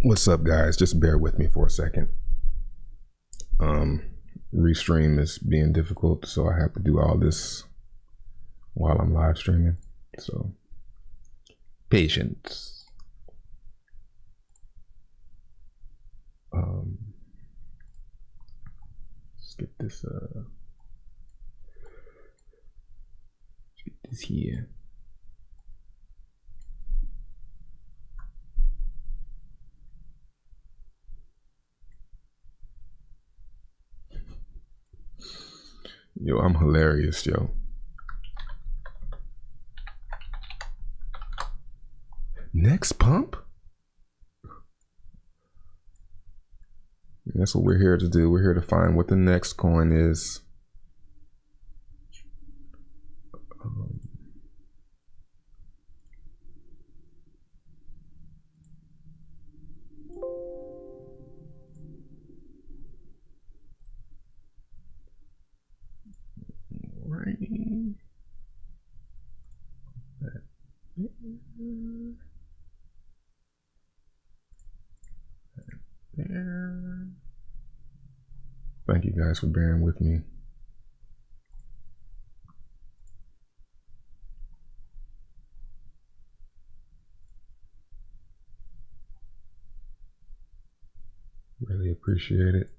What's up, guys? Just bear with me for a second. Restream is being difficult, so I have to do all this while I'm live streaming. So, patience. Let's get this. Get this here. Yo, I'm hilarious, yo. Next pump? That's what we're here to do. We're here to find what the next coin is. Thank you guys for bearing with me. Really appreciate it.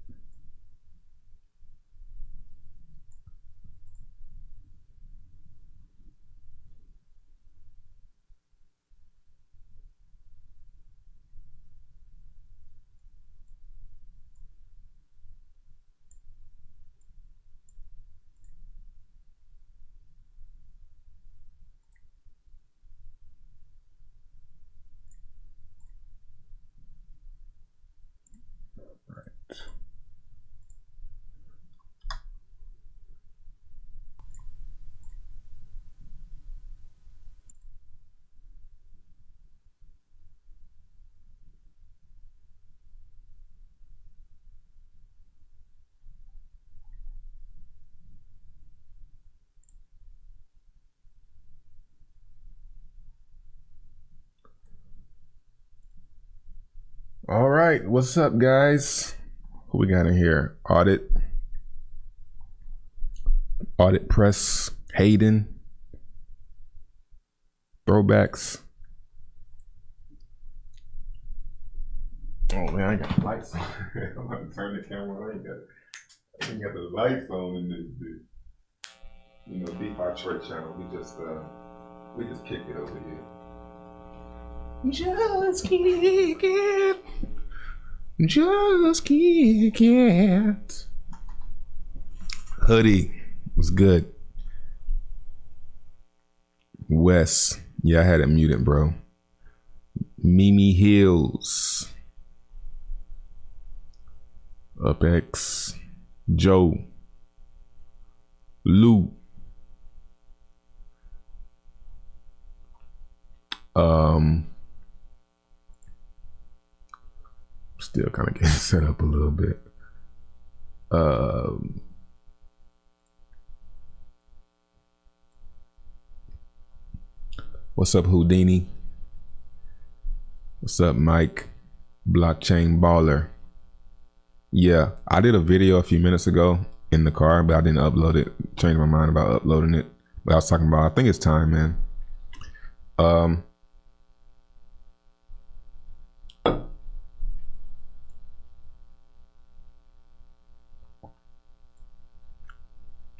All right, what's up, guys? Who we got in here? Audit Press, Hayden, Throwbacks. Oh man, I ain't got the lights on. I'm about to turn the camera on. I ain't got the lights on in this bitch. You know, Detroit channel. We just kicked it over here. Just kick it. Just kick it. Hoodie was good. Wes, yeah, I had it muted, bro. Mimi Hills. UpX. Joe. Lou. Still kind of getting set up a little bit. What's up, Houdini? What's up, Mike? Blockchain Baller. Yeah, I did a video a few minutes ago in the car, but I didn't upload it. Changed my mind about uploading it. But I was talking about, I think it's time, man.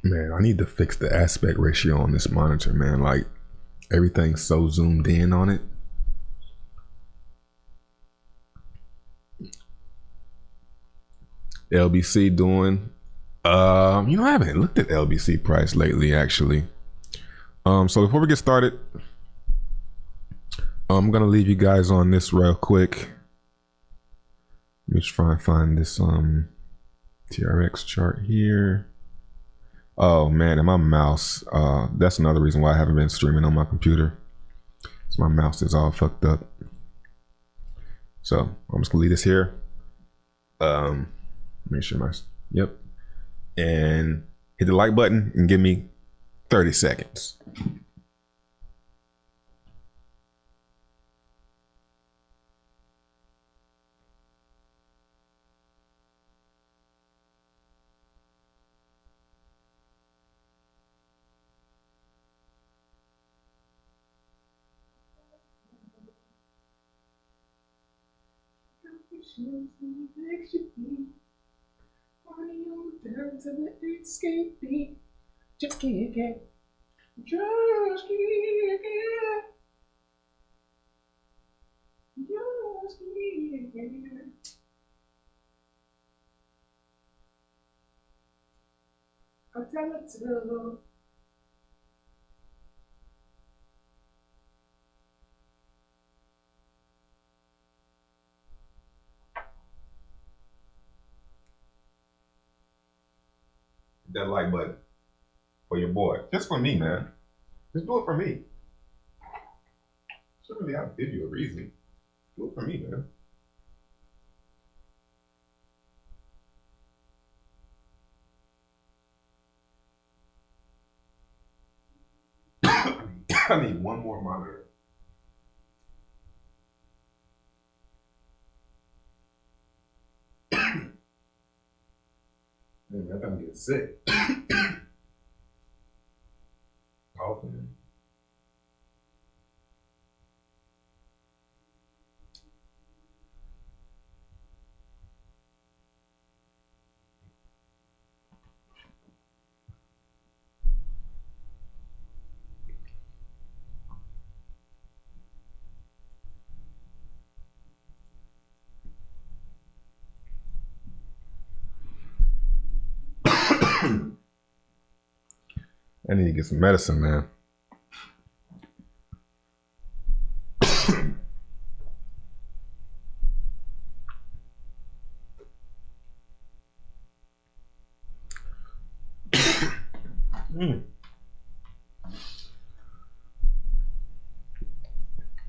Man, I need to fix the aspect ratio on this monitor, man. Like, everything's so zoomed in on it. LBC doing, you know, I haven't looked at LBC price lately, actually. So before we get started, I'm gonna leave you guys on this real quick. Let me try and find this TRX chart here. Oh man, and my mouse, that's another reason why I haven't been streaming on my computer. So my mouse is all fucked up. So I'm just gonna leave this here. Make sure my, yep. And hit the like button and give me 30 seconds. Just can't get. I tell it to. That like button for your boy, just for me, man. Just do it for me. Shouldn't really have to give you a reason. Do it for me, man. I need one more monitor. Man, I'm gonna get sick. Coughing. I need to get some medicine, man.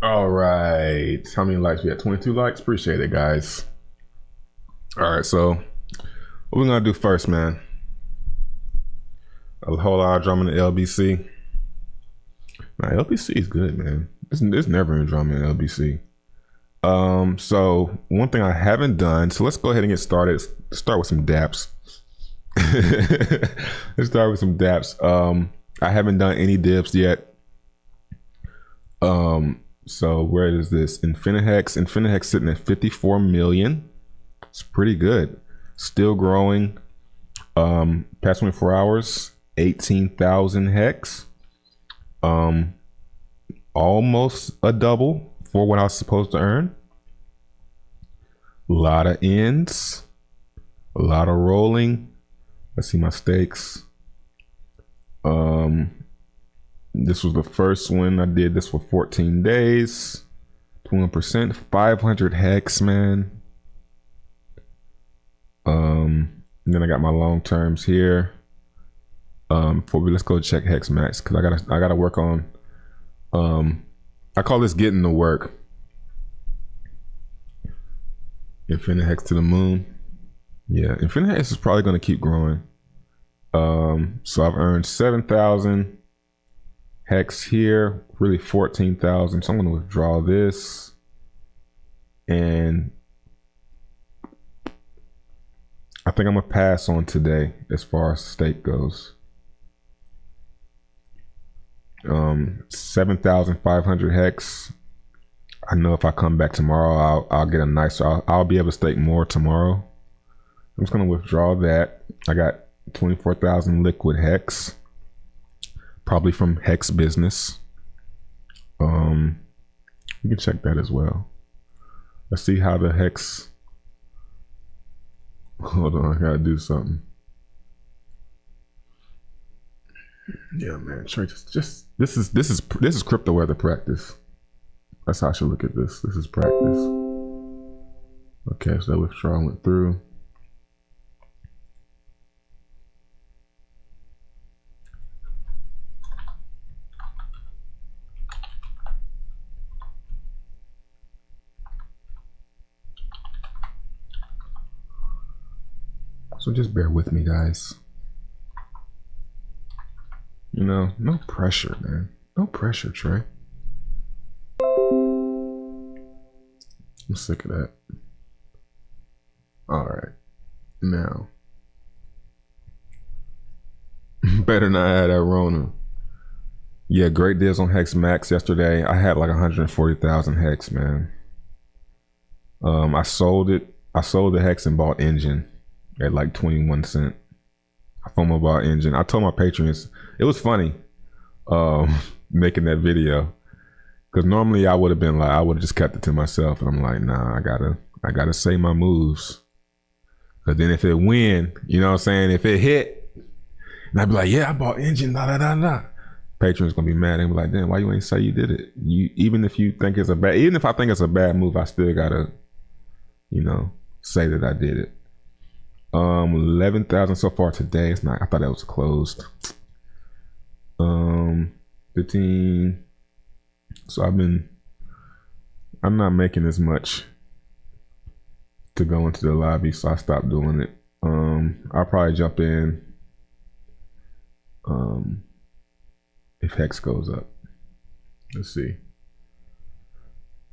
All right. How many likes? We had 22 likes. Appreciate it, guys. All right. So what we're going to do first, man. A whole lot of drama in the LBC. Nah, LBC is good, man. There's never any drama in LBC. So one thing I haven't done, so let's go ahead and get started. Start with some dApps. Let's start with some dApps. I haven't done any dips yet. So where is this? Infinite Hex. Infinite Hex sitting at 54 million. It's pretty good. Still growing. Past 24 hours, 18,000 hex. Almost a double for what I was supposed to earn. A lot of ends, a lot of rolling. Let's see my stakes. This was the first one. I did this for 14 days. 21%, 500 hex, man. And then I got my long terms here. Let's go check hex max because I gotta work on. I call this getting to work. Infinite Hex to the moon. Yeah, Infinite Hex is probably gonna keep growing. So I've earned 7,000 hex here, really 14,000. So I'm gonna withdraw this, and I think I'm gonna pass on today as far as stake goes. 7,500 hex. I know if I come back tomorrow, I'll get a nicer. I'll be able to stake more tomorrow. I'm just gonna withdraw that. I got 24,000 liquid hex, probably from Hex Business. You can check that as well. Let's see how the hex. Hold on, I gotta do something. Yeah, man. Just this is crypto weather practice. That's how I should look at this. This is practice. Okay, so that withdrawal went through. So just bear with me, guys. You know, no pressure, man. No pressure, Trey. I'm sick of that. All right. Now. Better not have that Rona. Yeah, great deals on Hex Max yesterday. I had like 140,000 Hex, man. I sold it. I sold the Hex and bought Engine at like 21 cent. I FOMO bought Engine. I told my patrons, it was funny making that video, because normally I would have been like, I would have just kept it to myself, and I'm like, nah, I gotta say my moves, because then if it win, you know what I'm saying, if it hit, and I'd be like, yeah, I bought Engine, da da da da. Patrons gonna be mad and be like, damn, why you ain't say you did it? You, even if you think it's a bad, even if I think it's a bad move, I still gotta, you know, say that I did it. 11,000 so far today. It's not, I thought that was closed. 15. So I'm not making as much to go into the lobby, so I stopped doing it. I'll probably jump in if Hex goes up. Let's see.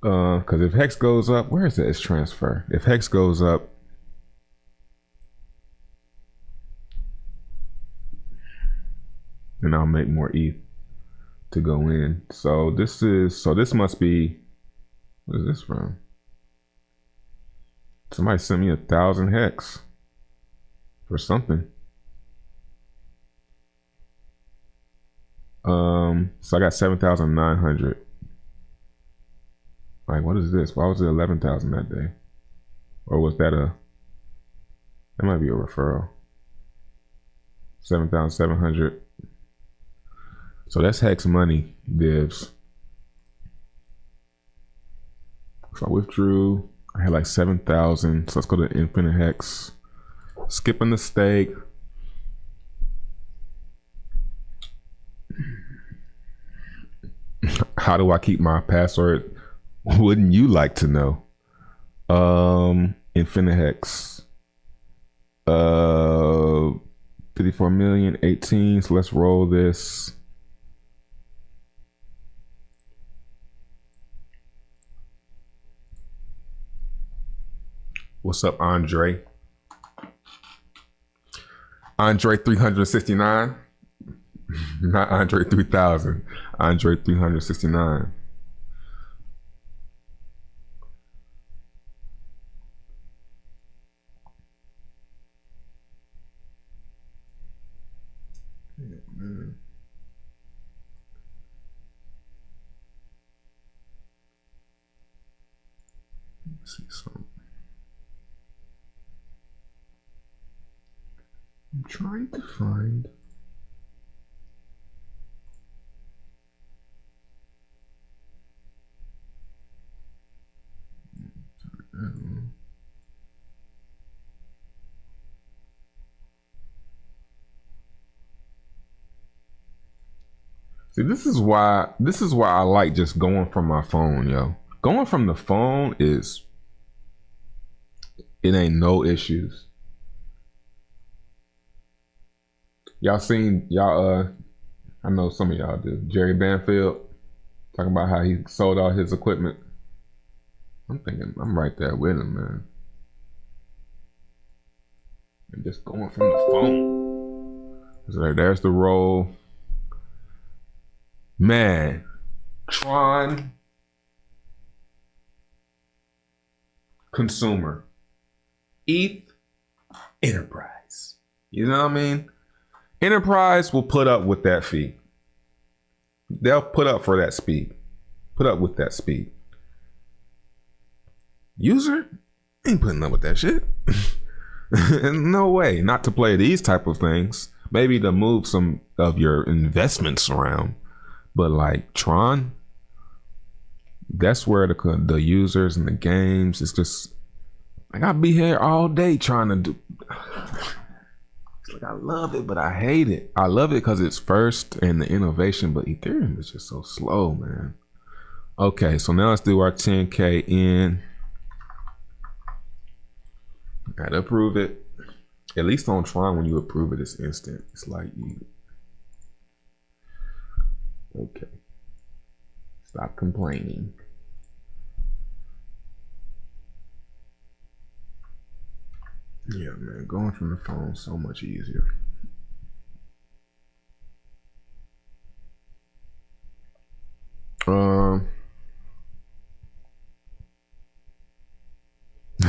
Because if Hex goes up, where is that? It's transfer. If Hex goes up, then I'll make more ETH to go in. So this must be, what is this from? Somebody sent me 1,000 Hex for something. So I got 7,900. Like, what is this? Why was it 11,000 that day? Or was that that might be a referral. 7,700. So that's Hex money, divs. So I withdrew. I had like 7,000. So let's go to Infinite Hex. Skipping the stake. How do I keep my password? Wouldn't you like to know? Infinite Hex. 54 million, 18. So let's roll this. What's up, Andre? Andre 369. Not Andre 3000. Andre 369. Let's see something. I'm trying to find. See, this is why I like just going from my phone, yo. Going from the phone it ain't no issues. Y'all seen, I know some of y'all do, Jerry Banfield talking about how he sold all his equipment. I'm thinking, I'm right there with him, man. And just going from the phone. So there's the roll. Man, Tron consumer, ETH enterprise. You know what I mean? Enterprise will put up with that fee. They'll put up for that speed. Put up with that speed. User ain't putting up with that shit. No way. Not to play these type of things. Maybe to move some of your investments around. But like Tron, that's where the users and the games, it's just like I'll be here all day trying to do. It's like I love it, but I hate it. I love it because it's first and the innovation, but Ethereum is just so slow, man. Okay, so now let's do our 10K in. Gotta approve it. At least on Tron, when you approve it, it's instant. It's like you. Okay. Stop complaining. Yeah, man, going from the phone is so much easier.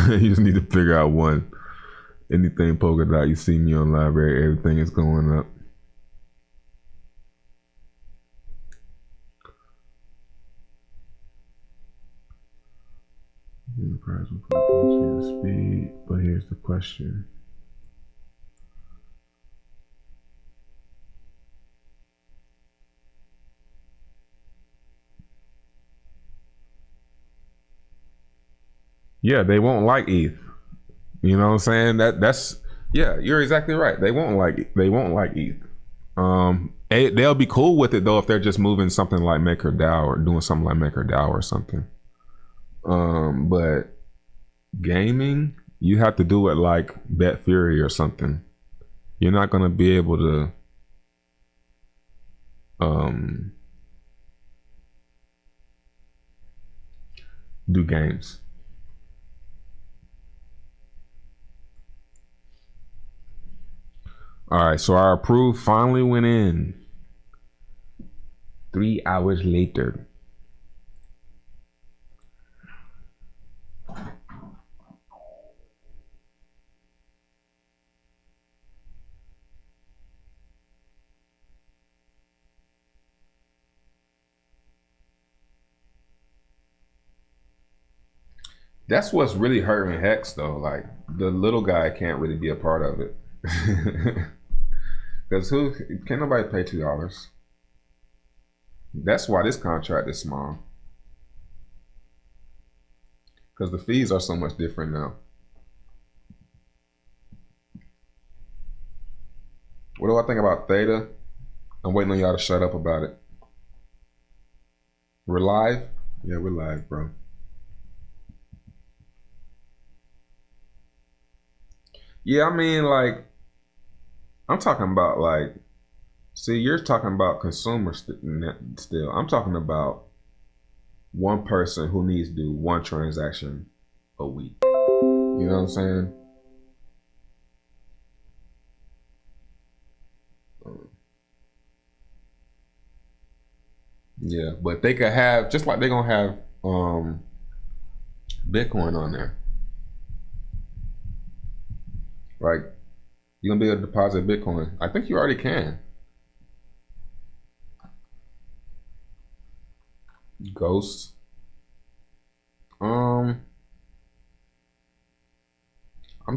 You just need to figure out one. Anything polka dot, you see me on library, everything is going up. Enterprise will speed, but here's the question. Yeah, they won't like ETH. You know what I'm saying? That's yeah, you're exactly right. They won't like ETH. They'll be cool with it though if they're just moving something like MakerDAO or doing something like MakerDAO or something. But gaming, you have to do it like Bet Fury or something. You're not gonna be able to do games. All right, so our approve finally went in 3 hours later. That's what's really hurting Hex though. Like the little guy can't really be a part of it. Because can't nobody pay $2? That's why this contract is small. Because the fees are so much different now. What do I think about Theta? I'm waiting on y'all to shut up about it. We're live? Yeah, we're live, bro. Yeah, I mean, like, I'm talking about, like, see, you're talking about consumers still. I'm talking about one person who needs to do one transaction a week. You know what I'm saying? Yeah, but they could have, just like they're gonna have Bitcoin on there. Like, you're gonna be able to deposit Bitcoin. I think you already can. Ghost. I'm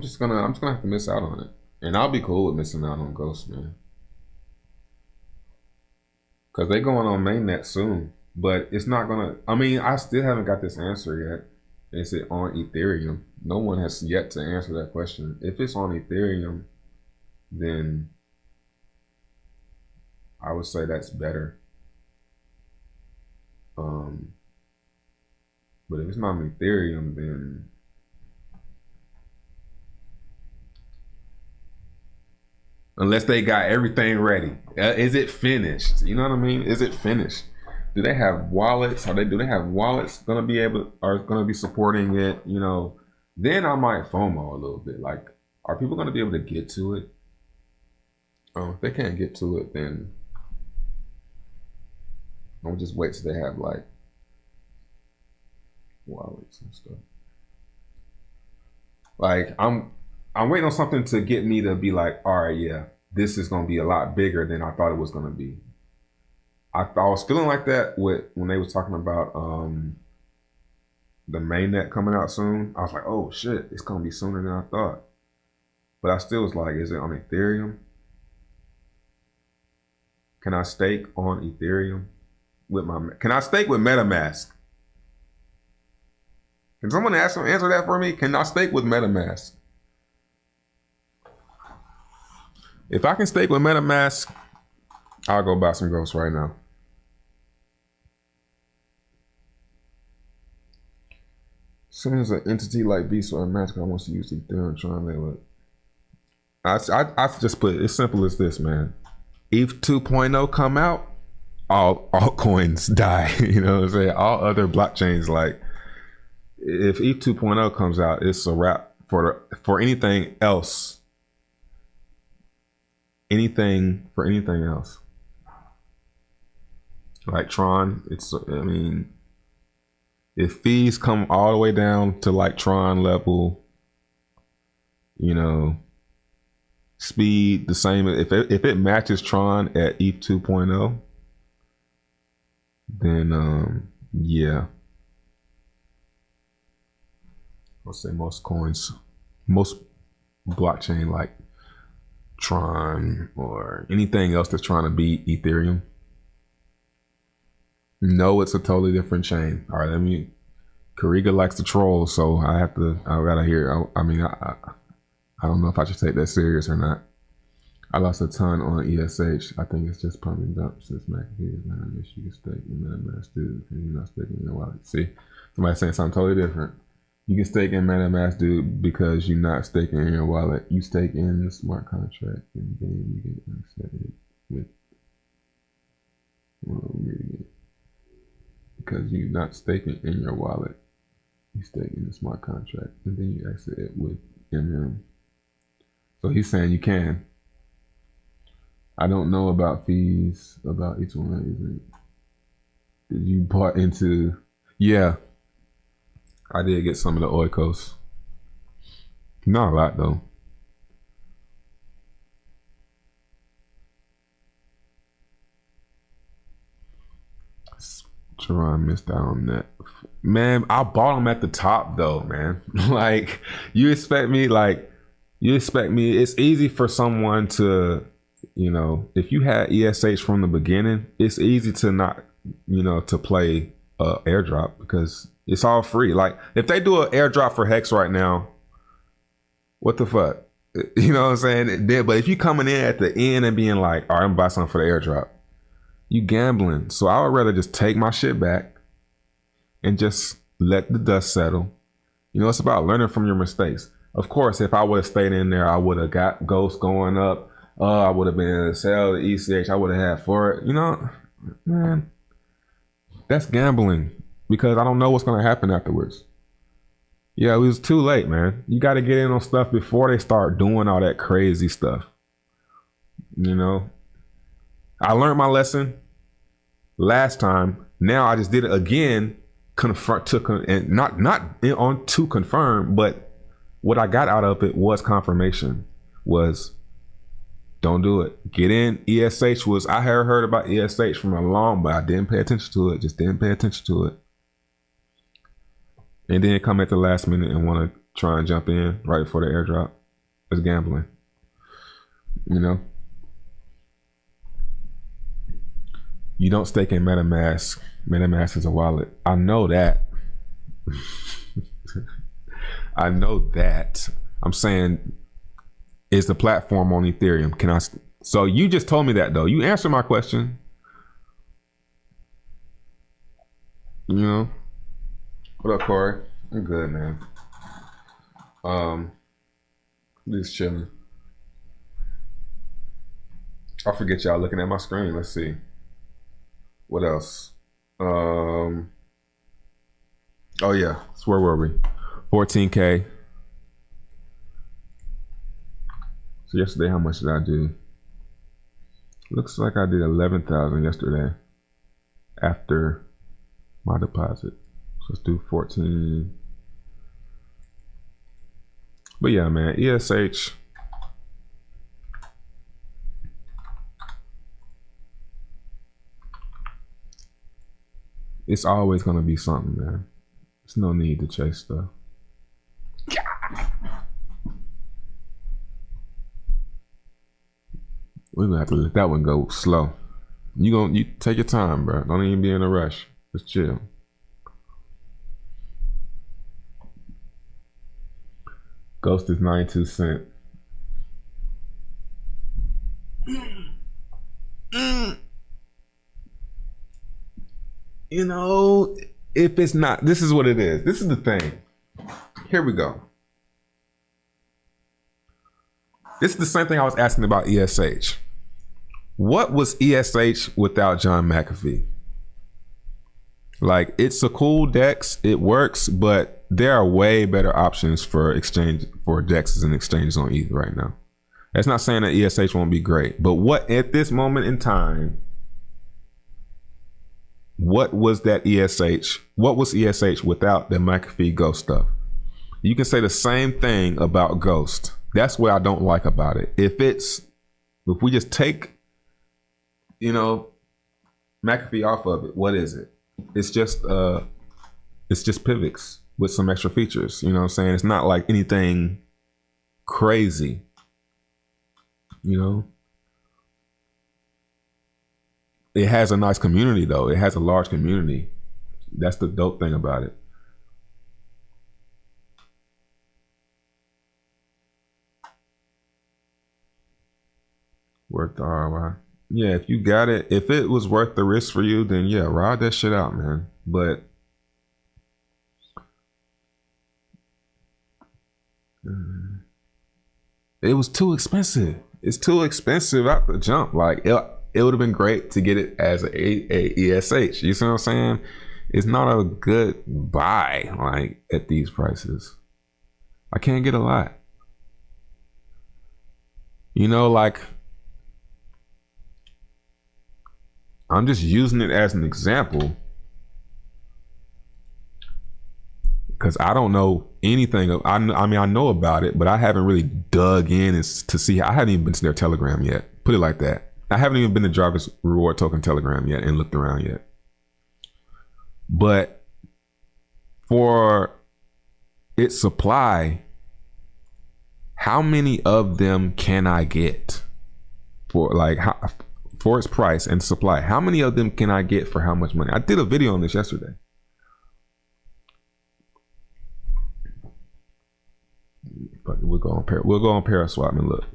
just gonna have to miss out on it. And I'll be cool with missing out on Ghost, man. Cause they're going on mainnet soon. But it's not gonna, I mean, I still haven't got this answer yet. Is it on Ethereum? No one has yet to answer that question. If it's on Ethereum, then I would say that's better. But if it's not on Ethereum, then unless they got everything ready, is it finished? You know what I mean? Is it finished? Do they have wallets? Do they have wallets gonna be supporting it? You know, then I might FOMO a little bit. Like, are people gonna be able to get to it? Oh, if they can't get to it, then I'll just wait till they have like wallets and stuff. Like, I'm waiting on something to get me to be like, all right, yeah, this is gonna be a lot bigger than I thought it was gonna be. I was feeling like that when they was talking about the mainnet coming out soon. I was like, oh shit, it's gonna be sooner than I thought. But I still was like, is it on Ethereum? Can I stake on Ethereum can I stake with MetaMask? Can someone answer that for me? Can I stake with MetaMask? If I can stake with MetaMask, I'll go buy some ghosts right now. Soon as an entity like Beast or Magic wants to use Ethereum, Tron, they look. I just put it as simple as this, man. ETH 2.0 come out, all altcoins die. You know what I'm saying? All other blockchains, like, if ETH 2.0 comes out, it's a wrap for anything else. Anything else. Like Tron, I mean, if fees come all the way down to like Tron level, you know, speed the same. If it matches Tron at ETH 2.0, then yeah, I'll say most coins, most blockchain like Tron or anything else that's trying to beat Ethereum. No, it's a totally different chain. All right, Kariga likes to troll, so I gotta hear. I mean, I don't know if I should take that serious or not. I lost a ton on ESH. I think it's just pumping up since McAfee is not an issue. You can stake in MetaMask dude, and you're not staking in your wallet. See, somebody saying something totally different. You can stake in MetaMask dude because you're not staking in your wallet. You stake in the smart contract, and then you get access with. Well, because you're not staking in your wallet. You stake in the smart contract, and then you exit it with MM. So he's saying you can. I don't know about fees about each one of these. Did you bought into? Yeah, I did get some of the Oikos. Not a lot though. Tron missed out on that. Man, I bought them at the top though, man. Like, you expect me, it's easy for someone to, you know, if you had ESH from the beginning, it's easy to not, you know, to play airdrop because it's all free. Like, if they do an airdrop for Hex right now, what the fuck? You know what I'm saying? But if you coming in at the end and being like, all right, I'm gonna buy something for the airdrop, you gambling. So I would rather just take my shit back and just let the dust settle. You know, it's about learning from your mistakes. Of course, if I would have stayed in there, I would have got Ghost going up. I would have been able to sell the ECH. I would have had for it. You know, man, that's gambling because I don't know what's going to happen afterwards. Yeah, it was too late, man. You got to get in on stuff before they start doing all that crazy stuff. You know, I learned my lesson last time. Now I just did it again, not on to confirm, but what I got out of it was confirmation. Was don't do it. Get in. ESH was, I had heard about ESH from a long, but I didn't pay attention to it. Just didn't pay attention to it. And then come at the last minute and want to try and jump in right before the airdrop. It's gambling. You know? You don't stake in MetaMask. MetaMask is a wallet. I know that. I know that. I'm saying, is the platform on Ethereum? Can I? So you just told me that though. You answered my question. You know. What up, Corey? I'm good, man. Just chilling. I forget y'all looking at my screen. Let's see. What else? Oh yeah. So where were we? 14K. So yesterday, how much did I do? Looks like I did 11,000 yesterday after my deposit. So let's do 14. But yeah, man, ESH. It's always gonna be something, man. There's no need to chase stuff. We're gonna have to let that one go slow. You take your time, bro. Don't even be in a rush. Just chill. Ghost is 92 cents. You know, if it's not, this is what it is. This is the thing. Here we go. This is the same thing I was asking about ESH. What was ESH without John McAfee? Like, it's a cool DEX, it works, but there are way better options for DEXs and exchanges on ETH right now. That's not saying that ESH won't be great, but what at this moment in time, what was that ESH? What was ESH without the McAfee Ghost stuff? You can say the same thing about Ghost. That's what I don't like about it. If we just take, you know, McAfee off of it, what is it? It's just PIVX with some extra features. You know what I'm saying? It's not like anything crazy. You know? It has a nice community though. It has a large community. That's the dope thing about it. Worth the ROI. Yeah, if you got it, if it was worth the risk for you, then yeah, ride that shit out, man. But it was too expensive. It's too expensive out the jump. Like it would have been great to get it as a ESH. You see what I'm saying? It's not a good buy like at these prices. I can't get a lot. You know, like I'm just using it as an example because I don't know anything. I mean, I know about it, but I haven't really dug in to see. I haven't even been to their Telegram yet. Put it like that. I haven't even been to Jarvis Reward Token Telegram yet and looked around yet. But for its supply, how many of them can I get for for its price and supply? How many of them can I get for how much money? I did a video on this yesterday. But we'll go on Paraswap and look.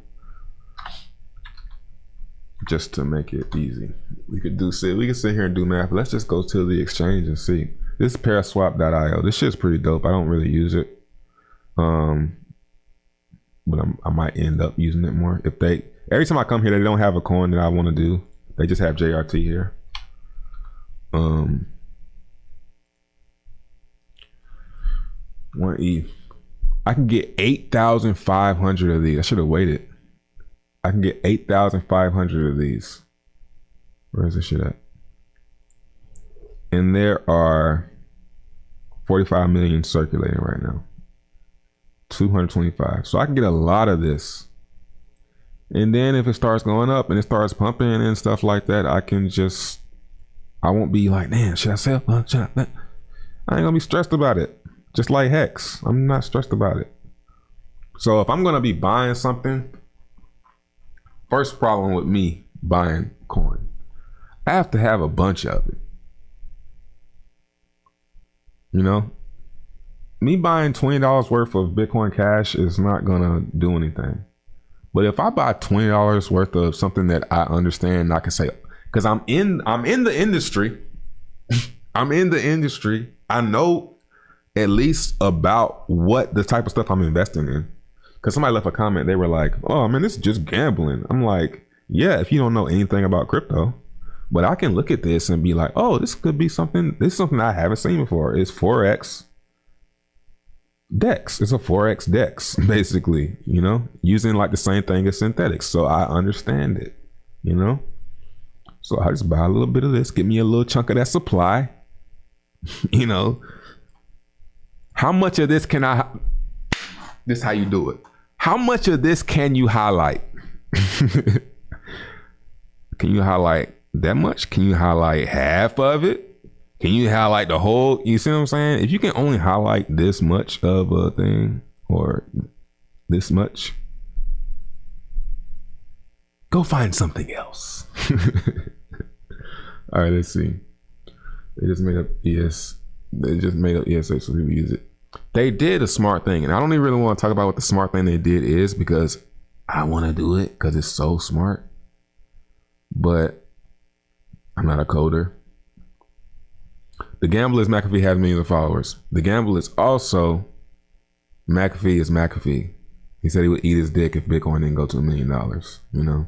Just to make it easy. We could sit here and do math. Let's just go to the exchange and see. This is paraswap.io. This shit's pretty dope. I don't really use it. But I might end up using it more. If every time I come here, they don't have a coin that I want to do. They just have JRT here. 1 ETH. I can get 8,500 of these. I should have waited. I can get 8,500 of these. Where's this shit at? And there are 45 million circulating right now. 225. So I can get a lot of this. And then if it starts going up and it starts pumping and stuff like that, I won't be like, damn, should I sell? I ain't gonna be stressed about it. Just like Hex, I'm not stressed about it. So if I'm gonna be buying something, first problem with me buying coin, I have to have a bunch of it. You know, me buying $20 worth of Bitcoin Cash is not gonna do anything. But if I buy $20 worth of something that I understand, I can say, because I'm in the industry. I'm in the industry. I know at least about what the type of stuff I'm investing in. Because somebody left a comment, they were like, oh man, this is just gambling. I'm like, yeah, if you don't know anything about crypto. But I can look at this and be like, oh, this could be something. This is something I haven't seen before. It's 4x DEX. It's a 4x DEX, basically, you know, using like the same thing as synthetics. So I understand it, you know. So I just buy a little bit of this, give me a little chunk of that supply, you know. How much of this can this is how you do it. How much of this can you highlight? Can you highlight that much? Can you highlight half of it? Can you highlight the whole? You see what I'm saying? If you can only highlight this much of a thing or this much, go find something else. All right, let's see. They just made up ESX so people use it. They did a smart thing, and I don't even really want to talk about what the smart thing they did is because I want to do it because it's so smart. But I'm not a coder. The gamble is McAfee has millions of followers. The gamble is also McAfee is McAfee. He said he would eat his dick if Bitcoin didn't go to $1 million. You know,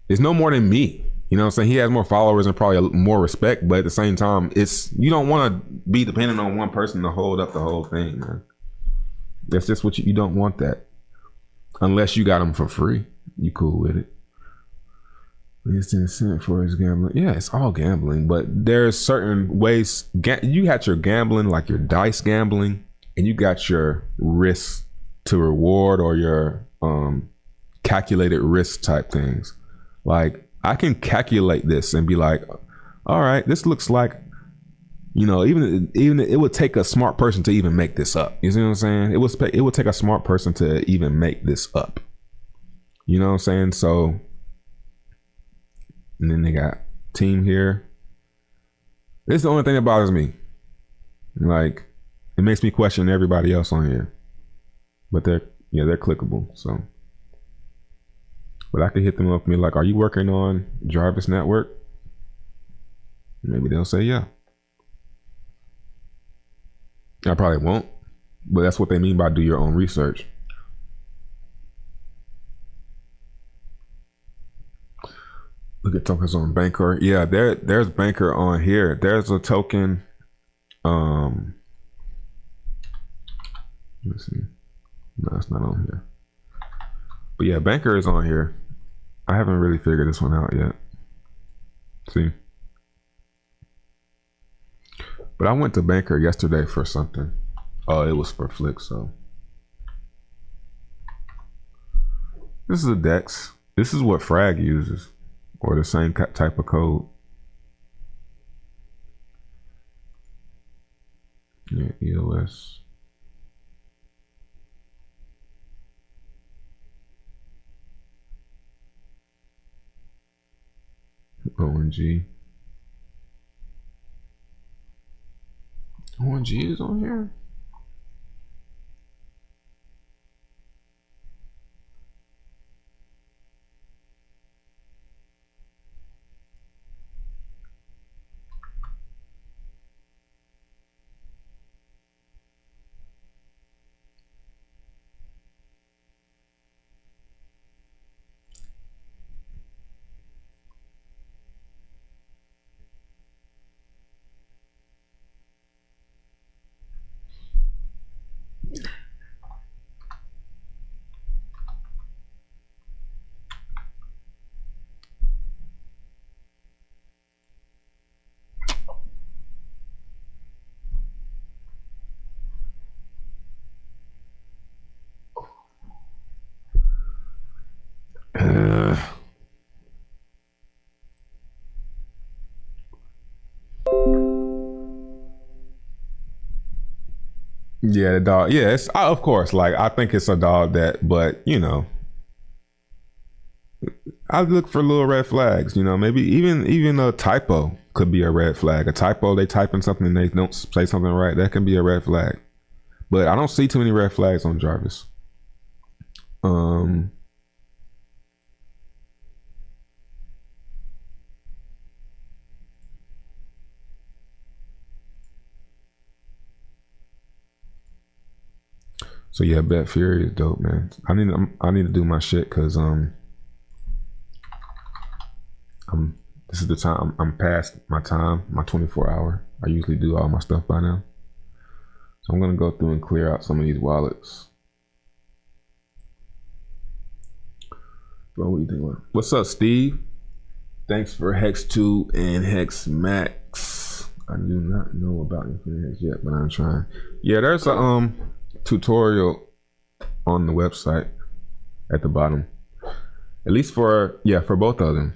it's no more than me. You know what I'm saying? He has more followers and probably more respect, but at the same time, you don't want to be dependent on one person to hold up the whole thing, man. That's just what you don't want that. Unless you got them for free. You cool with it. It's incentive for his gambling. Yeah, it's all gambling, but there's certain ways. You got your gambling, like your dice gambling, and you got your risk to reward or your calculated risk type things. Like I can calculate this and be like, all right, this looks like, you know, even it would take a smart person to even make this up. You see what I'm saying? It would take a smart person to even make this up. You know what I'm saying? So, and then they got team here. This is the only thing that bothers me. Like, it makes me question everybody else on here. But they're clickable. So, but I could hit them up and be like, "Are you working on Jarvis Network?" Maybe they'll say yeah. I probably won't, but that's what they mean by do your own research. Look at tokens on Banker. Yeah, there's Banker on here. There's a token. Let's see. No, it's not on here. But yeah, Banker is on here. I haven't really figured this one out yet. See? But I went to Banker yesterday for something. Oh, it was for Flick, so. This is a DEX. This is what Frag uses. Or the same type of code. Yeah, EOS. ONG. ONG is on here. Yeah, the dog. Yeah, it's of course. Like I think it's a dog that, but you know, I look for little red flags. You know, maybe even a typo could be a red flag. A typo, they type in something and they don't say something right. That can be a red flag. But I don't see too many red flags on Jarvis. So yeah, Bet Fury is dope, man. I need to do my shit because this is the time I'm past my time, my 24 hour. I usually do all my stuff by now. So I'm gonna go through and clear out some of these wallets. Bro, what do you think about? What's up, Steve? Thanks for Hex 2 and Hex Max. I do not know about Infinite Hex yet, but I'm trying. Yeah, there's a tutorial on the website at the bottom. At least for both of them.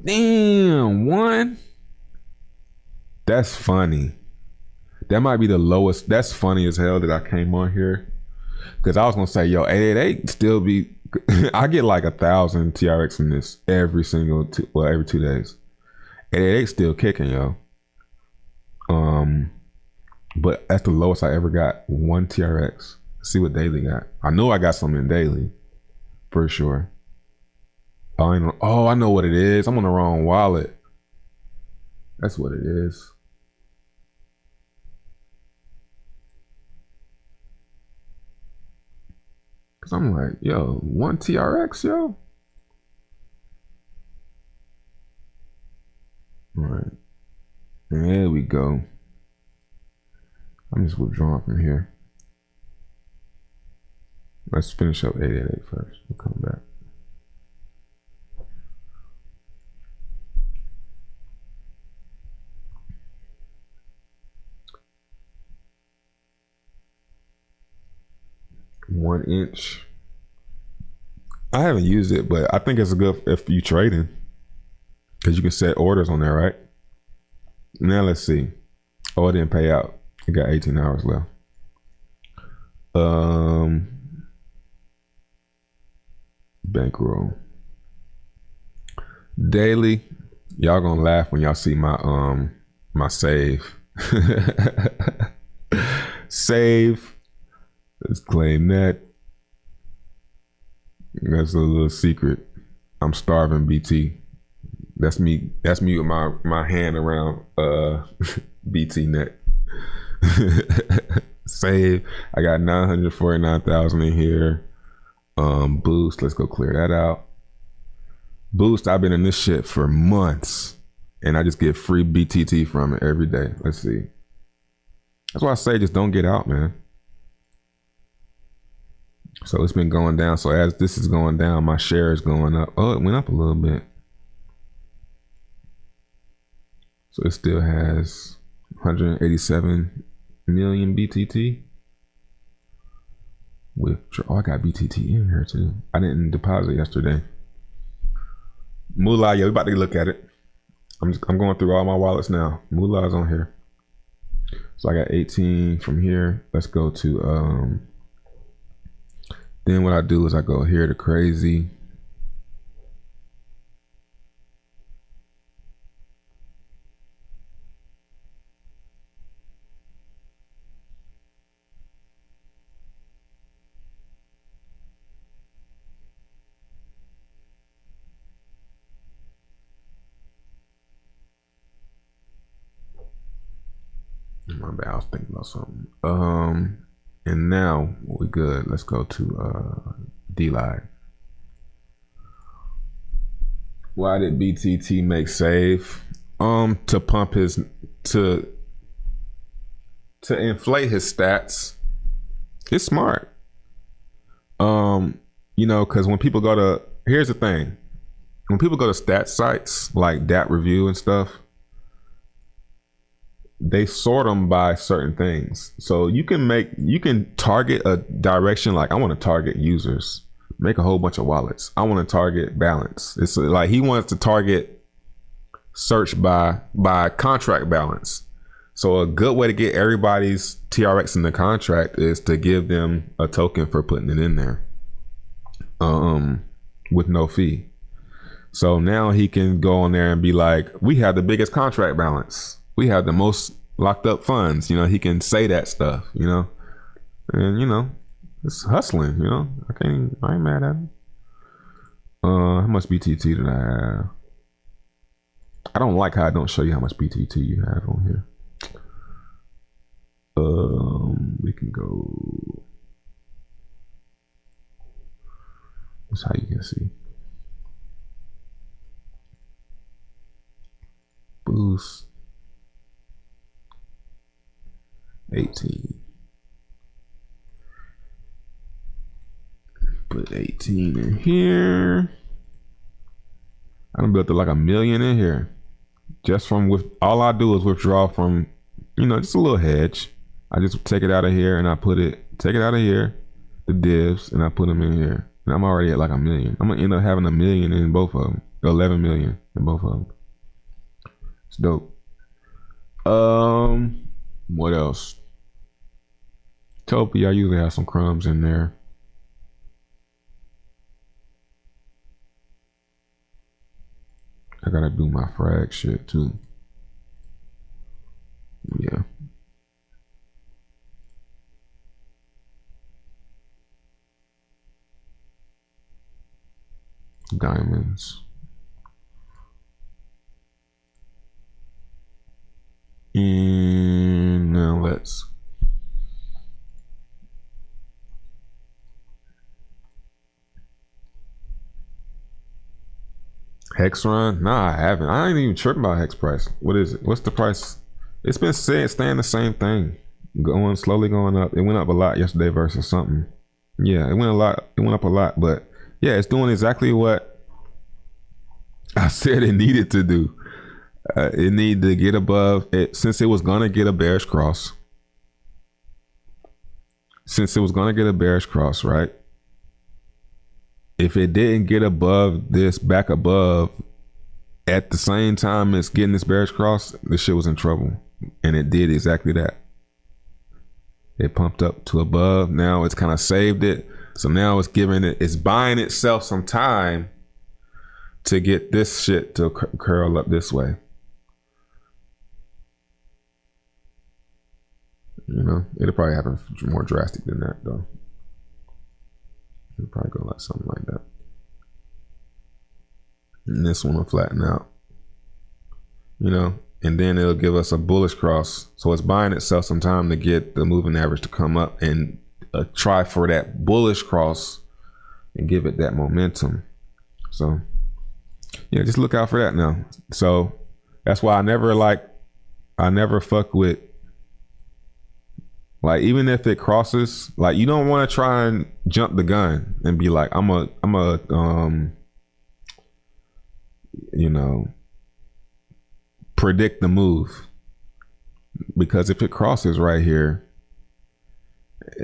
Damn, one. That's funny. That might be the lowest. That's funny as hell that I came on here. Because I was going to say, yo, 888 still be... I get like 1,000 TRX in this every 2 days. 888 still kicking, yo. But that's the lowest I ever got. 1 TRX. Let's see what daily got. I know I got something in daily. For sure. Oh, I know what it is. I'm on the wrong wallet. That's what it is. Cause I'm like, yo, 1 TRX, yo. All right. There we go. I'm just withdrawing from here. Let's finish up 888 first. We'll come back. inch. I haven't used it, but I think it's good if you trading, because you can set orders on there, right? Now let's see. Oh, it didn't pay out. It got 18 hours left. Bankroll. Daily. Y'all gonna laugh when y'all see my my save. Save. Let's claim that. That's a little secret. I'm starving BT. That's me with my hand around BT net. Save. I got 949,000 in here. Boost. Let's go clear that out. Boost. I've been in this shit for months, and I just get free BTT from it every day. Let's see. That's why I say just don't get out, man. So it's been going down. So as this is going down, my share is going up. Oh, it went up a little bit. So it still has 187 million BTT. Oh, I got BTT in here too. I didn't deposit yesterday. Moolah, yeah, we about to look at it. I'm going through all my wallets now. Moolah's on here. So I got 18 from here. Let's go to then what I do is I go here to crazy. My bad, I was thinking about something. And now we good. Let's go to D-Live. Why did BTT make save? To pump his to inflate his stats. It's smart. You know, because when people go to, here's the thing. When people go to stat sites like Dat Review and stuff, they sort them by certain things. So you can target a direction. Like, I want to target users, make a whole bunch of wallets. I want to target balance. It's like he wants to target search by contract balance. So a good way to get everybody's TRX in the contract is to give them a token for putting it in there, with no fee. So now he can go on there and be like, we have the biggest contract balance. We have the most locked up funds. You know, he can say that stuff, you know, and you know, it's hustling, you know. I ain't mad at him. How much BTT did I have? I don't like how I don't show you how much BTT you have on here. We can go. That's how you can see. Boost. 18. Put 18 in here. I done built like 1 million in here. Just from with all I do is withdraw from, you know, just a little hedge. I just take it out of here and I take it out of here, the divs, and I put them in here. And I'm already at like 1 million. I'm gonna end up having 1 million in both of them. 11 million in both of them. It's dope. What else? Topi, I usually have some crumbs in there. I gotta do my frag shit too. Yeah. Diamonds. And now let's Hex run? Nah, I haven't. I ain't even tripping about Hex price. What is it? What's the price? It's been staying the same thing. Slowly going up. It went up a lot yesterday versus something. Yeah, it went up a lot, but yeah, it's doing exactly what I said it needed to do. It needed to get above it since it was gonna get a bearish cross. Right? if it didn't get above this, back above, at the same time it's getting this bearish cross, this shit was in trouble. And it did exactly that. It pumped up to above. Now it's kind of saved it. So now it's giving it, it's buying itself some time to get this shit to curl up this way. You know, it'll probably happen more drastic than that though. It'll probably go like something like that. And this one will flatten out. You know, and then it'll give us a bullish cross. So it's buying itself some time to get the moving average to come up and try for that bullish cross and give it that momentum. So yeah, just look out for that now. So that's why I never fuck with, like, even if it crosses, like, you don't want to try and jump the gun and be like, I'm a you know, predict the move. Because if it crosses right here,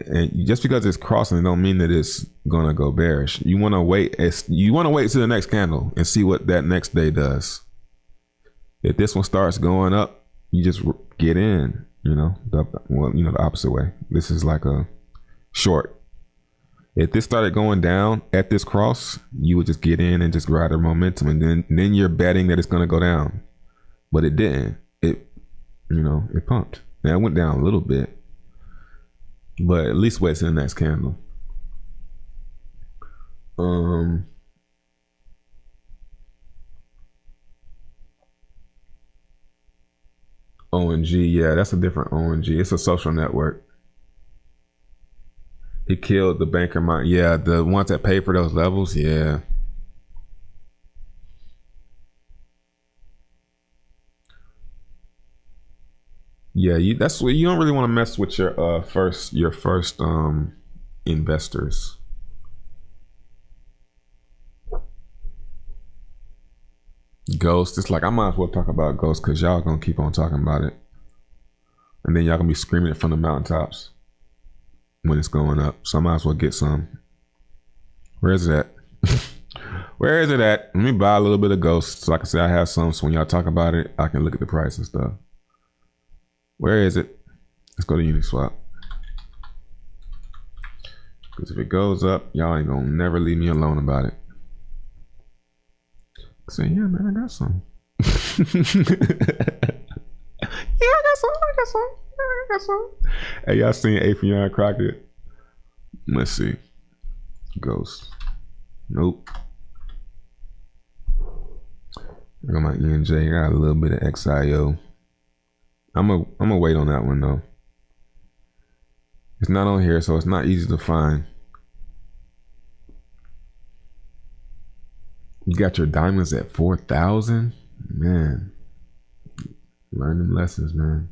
and just because it's crossing, it don't mean that it's gonna go bearish. You want to wait. You want to wait to the next candle and see what that next day does. If this one starts going up, you just get in. You know, the opposite way. This is like a short. If this started going down at this cross, you would just get in and just ride the momentum, and then you're betting that it's gonna go down. But it didn't. It pumped. Now it went down a little bit, but at least wait till the next candle. ONG, yeah, that's a different ONG. It's a social network. He killed the banker mind. Yeah, the ones that pay for those levels. Yeah. Yeah, that's what you don't really want to mess with your first investors. Ghost, it's like I might as well talk about Ghost because y'all gonna keep on talking about it, and then y'all gonna be screaming it from the mountaintops when it's going up. So I might as well get some. Where is it at? Where is it at? Let me buy a little bit of Ghost. So like I said, I have some, so when y'all talk about it, I can look at the price and stuff. Where is it? Let's go to Uniswap. Because if it goes up, y'all ain't gonna never leave me alone about it. Say, yeah, man, I got some. Yeah, I got some. Hey, y'all seen Afion Crockett? Let's see. Ghost. Nope. I got my ENJ. I got a little bit of XIO. I'm gonna wait on that one though. It's not on here, so it's not easy to find. You got your diamonds at 4,000? Man. Learn them lessons, man.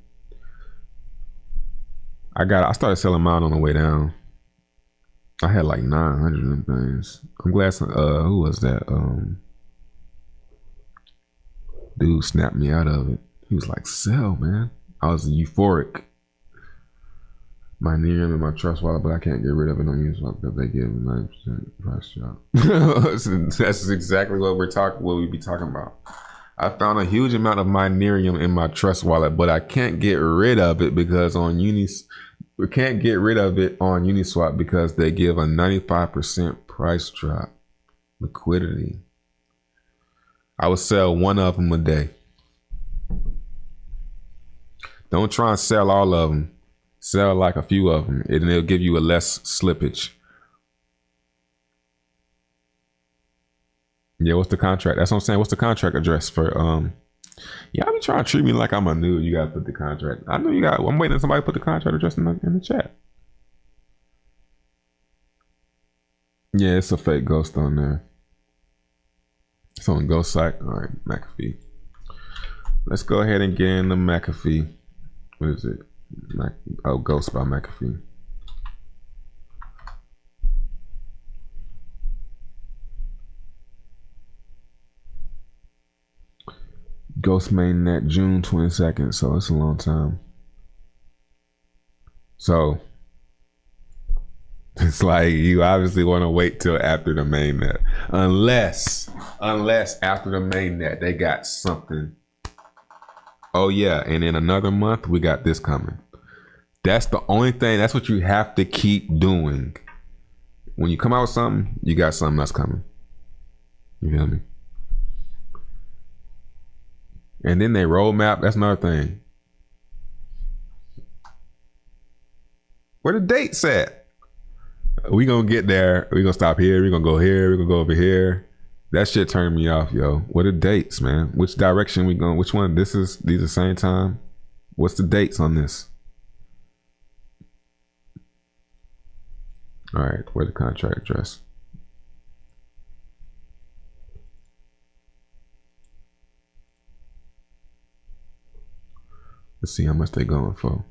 I started selling mine on the way down. I had like 900 of them things. I'm glad who was that? Dude snapped me out of it. He was like, sell, man. I was euphoric. My Ethereum and my trust wallet, but I can't get rid of it on Uniswap because they give a 9% price drop. That's exactly what we be talking about. I found a huge amount of my Ethereum in my trust wallet, but I can't get rid of it because we can't get rid of it on Uniswap because they give a 95% price drop. Liquidity. I would sell one of them a day. Don't try and sell all of them. Sell like a few of them, and it'll give you a less slippage. Yeah, what's the contract? That's what I'm saying. What's the contract address for? Y'all be trying to treat me like I'm a noob. You gotta put the contract. I know you got. I'm waiting on somebody to put the contract address in the chat. Yeah, it's a fake ghost on there. It's on Ghost site. All right, McAfee. Let's go ahead and get in the McAfee. What is it? Ghost by McAfee. Ghost mainnet June 22nd, so it's a long time. So It's like you obviously want to wait till after the mainnet, unless after the mainnet they got something. Oh yeah, and in another month we got this coming. That's the only thing. That's what you have to keep doing. When you come out with something, you got something that's coming. You feel me? And then they roadmap. That's another thing. Where the dates at? We gonna get there. We gonna stop here. We gonna go here. We gonna go over here. That shit turned me off, yo. What are dates, man? Which direction we going? Which one? These the same time? What's the dates on this? All right, where the contract address? Let's see how much they going for.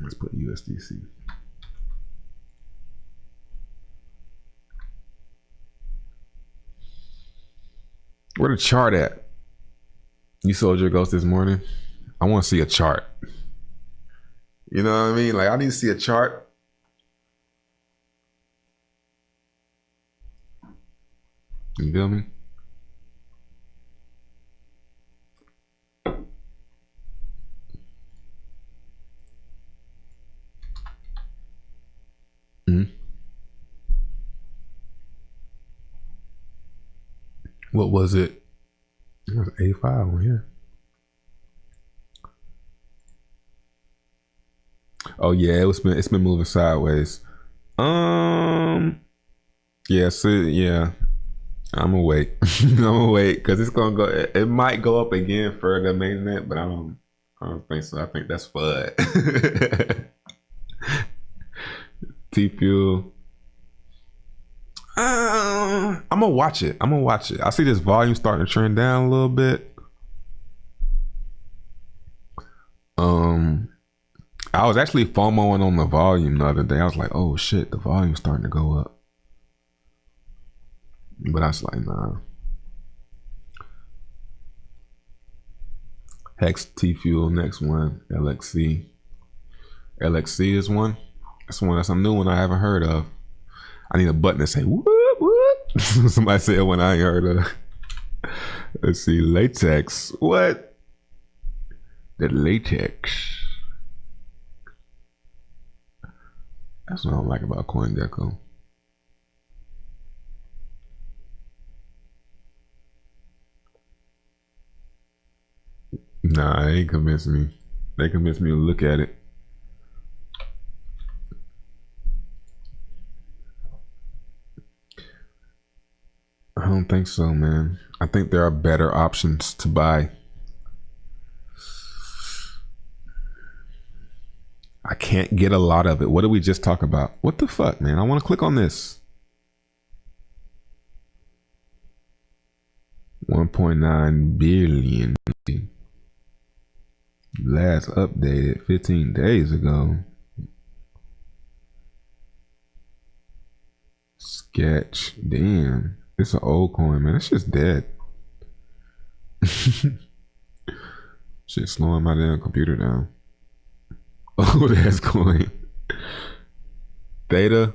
Let's put USDC. Where the chart at? You sold your ghost this morning? I want to see a chart. You know what I mean? Like, I need to see a chart. You feel me? What was it? It was 85 on here. Oh yeah, it's been moving sideways. Yeah, so yeah. I'm gonna wait. I'm gonna wait because it's gonna go. It might go up again for the mainnet, but I don't think so. I think that's FUD. T-Fuel. I'm gonna watch it. I see this volume starting to trend down a little bit. I was actually FOMOing on the volume the other day. I was like, oh shit, the volume's starting to go up. But I was like, nah. Hex, T-Fuel, next one, LXC. LXC is one. That's one. That's a new one I haven't heard of. I need a button to say whoop whoop. Somebody said one I ain't heard of. Let's see, latex. What? The latex. That's what I don't like about CoinGecko. Nah, they ain't convincing me. They convinced me to look at it. I don't think so, man. I think there are better options to buy. I can't get a lot of it. What did we just talk about? What the fuck, man? I want to click on this. 1.9 billion. Last updated 15 days ago. Sketch. Damn. It's an old coin, man. It's just dead. Shit slowing my damn computer down. Oh, that's coin. Theta.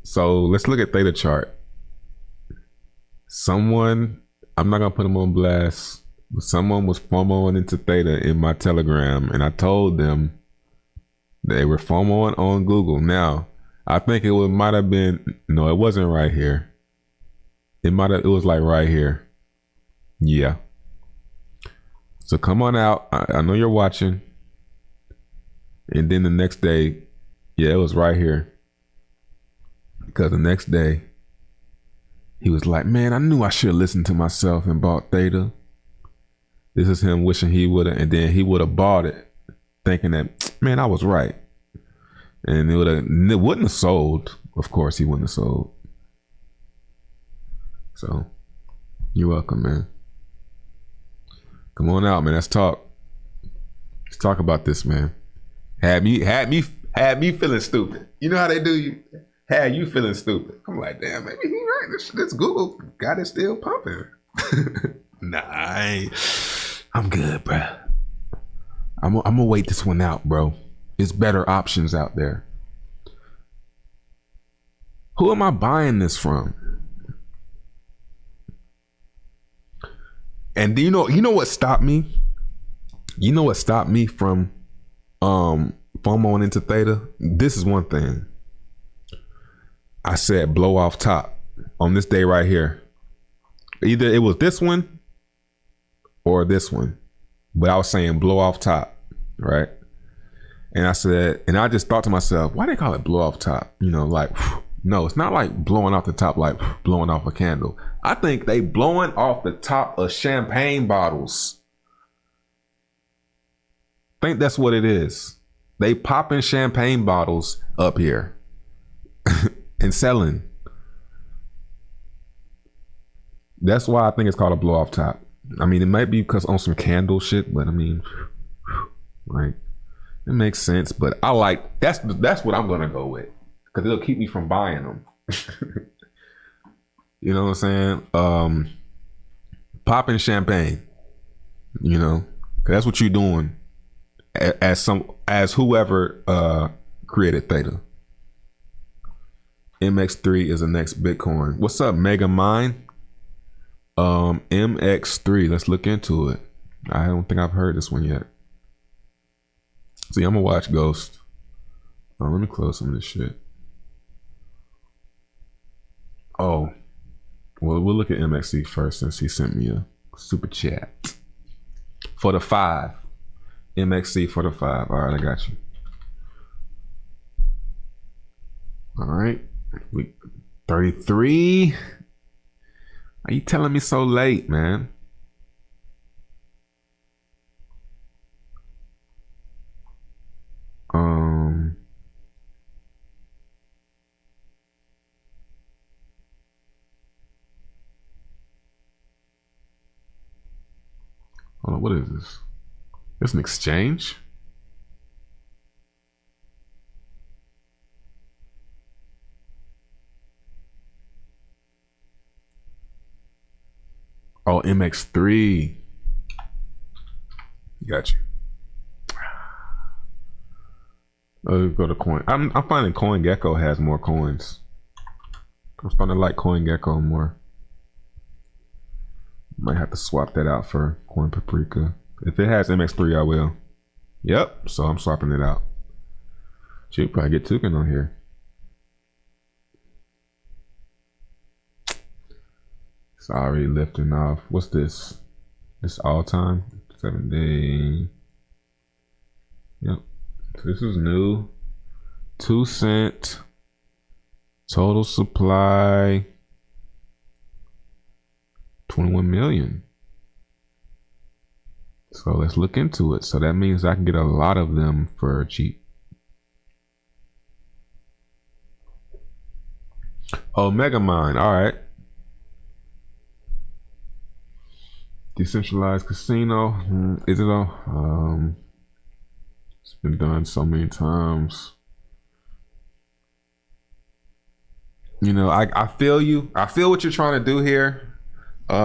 So let's look at Theta chart. Someone, I'm not gonna put them on blast, but someone was FOMOing into Theta in my Telegram, and I told them they were FOMOing on Google. Now, I think might have been, no, it wasn't right here. It was like right here. Yeah. So come on out. I know you're watching. And then the next day, yeah, it was right here. Because the next day, he was like, man, I knew I should have listened to myself and bought Theta. This is him wishing he would have, and then he would have bought it, thinking that, man, I was right. And it wouldn't have sold. Of course, he wouldn't have sold. So, you're welcome, man. Come on out, man. Let's talk. Let's talk about this, man. Had me feeling stupid. You know how they do you? Had you feeling stupid. I'm like, damn, maybe he right. this Google got it still pumping. Nah, I'm good, bro. I'm gonna wait this one out, bro. There's better options out there. Who am I buying this from? And do you know what stopped me? You know what stopped me from FOMOing into Theta? This is one thing. I said blow off top on this day right here. Either it was this one or this one. But I was saying blow off top, right? And I said, and I just thought to myself, why they call it blow off top? You know, like, no, it's not like blowing off the top, like blowing off a candle. I think they blowing off the top of champagne bottles. I think that's what it is. They popping champagne bottles up here and selling. That's why I think it's called a blow off top. I mean, it might be because on some candle shit, but I mean, like, it makes sense. But I like, that's what I'm gonna go with, because it'll keep me from buying them. You know what I'm saying? Popping champagne, you know, because that's what you're doing as whoever created Theta. MX3 is the next Bitcoin. What's up, Mega Mine? MX3, let's look into it. I don't think I've heard this one yet. See, I'm gonna watch Ghost. Let me close some of this shit. Oh, well, we'll look at MXC first since he sent me a super chat for the 5. MXC for the 5. All right, I got you. All right, we 33. Are you telling me so late, man? Hold on, what is this? It's an exchange? Oh, MX3. Got you. Oh, go to coin. I'm finding CoinGecko has more coins. I'm starting to like CoinGecko more. Might have to swap that out for Coin Paprika. If it has MX3, I will. Yep. So I'm swapping it out. Should probably get Toucan on here. It's already lifting off. What's this? This all time 7 day. Yep. So this is new. 2 cent total supply 21 million. So let's look into it. So that means I can get a lot of them for cheap. Oh, Megamind. All right. Decentralized casino. Is it all? It's been done so many times. You know, I feel you. I feel what you're trying to do here. You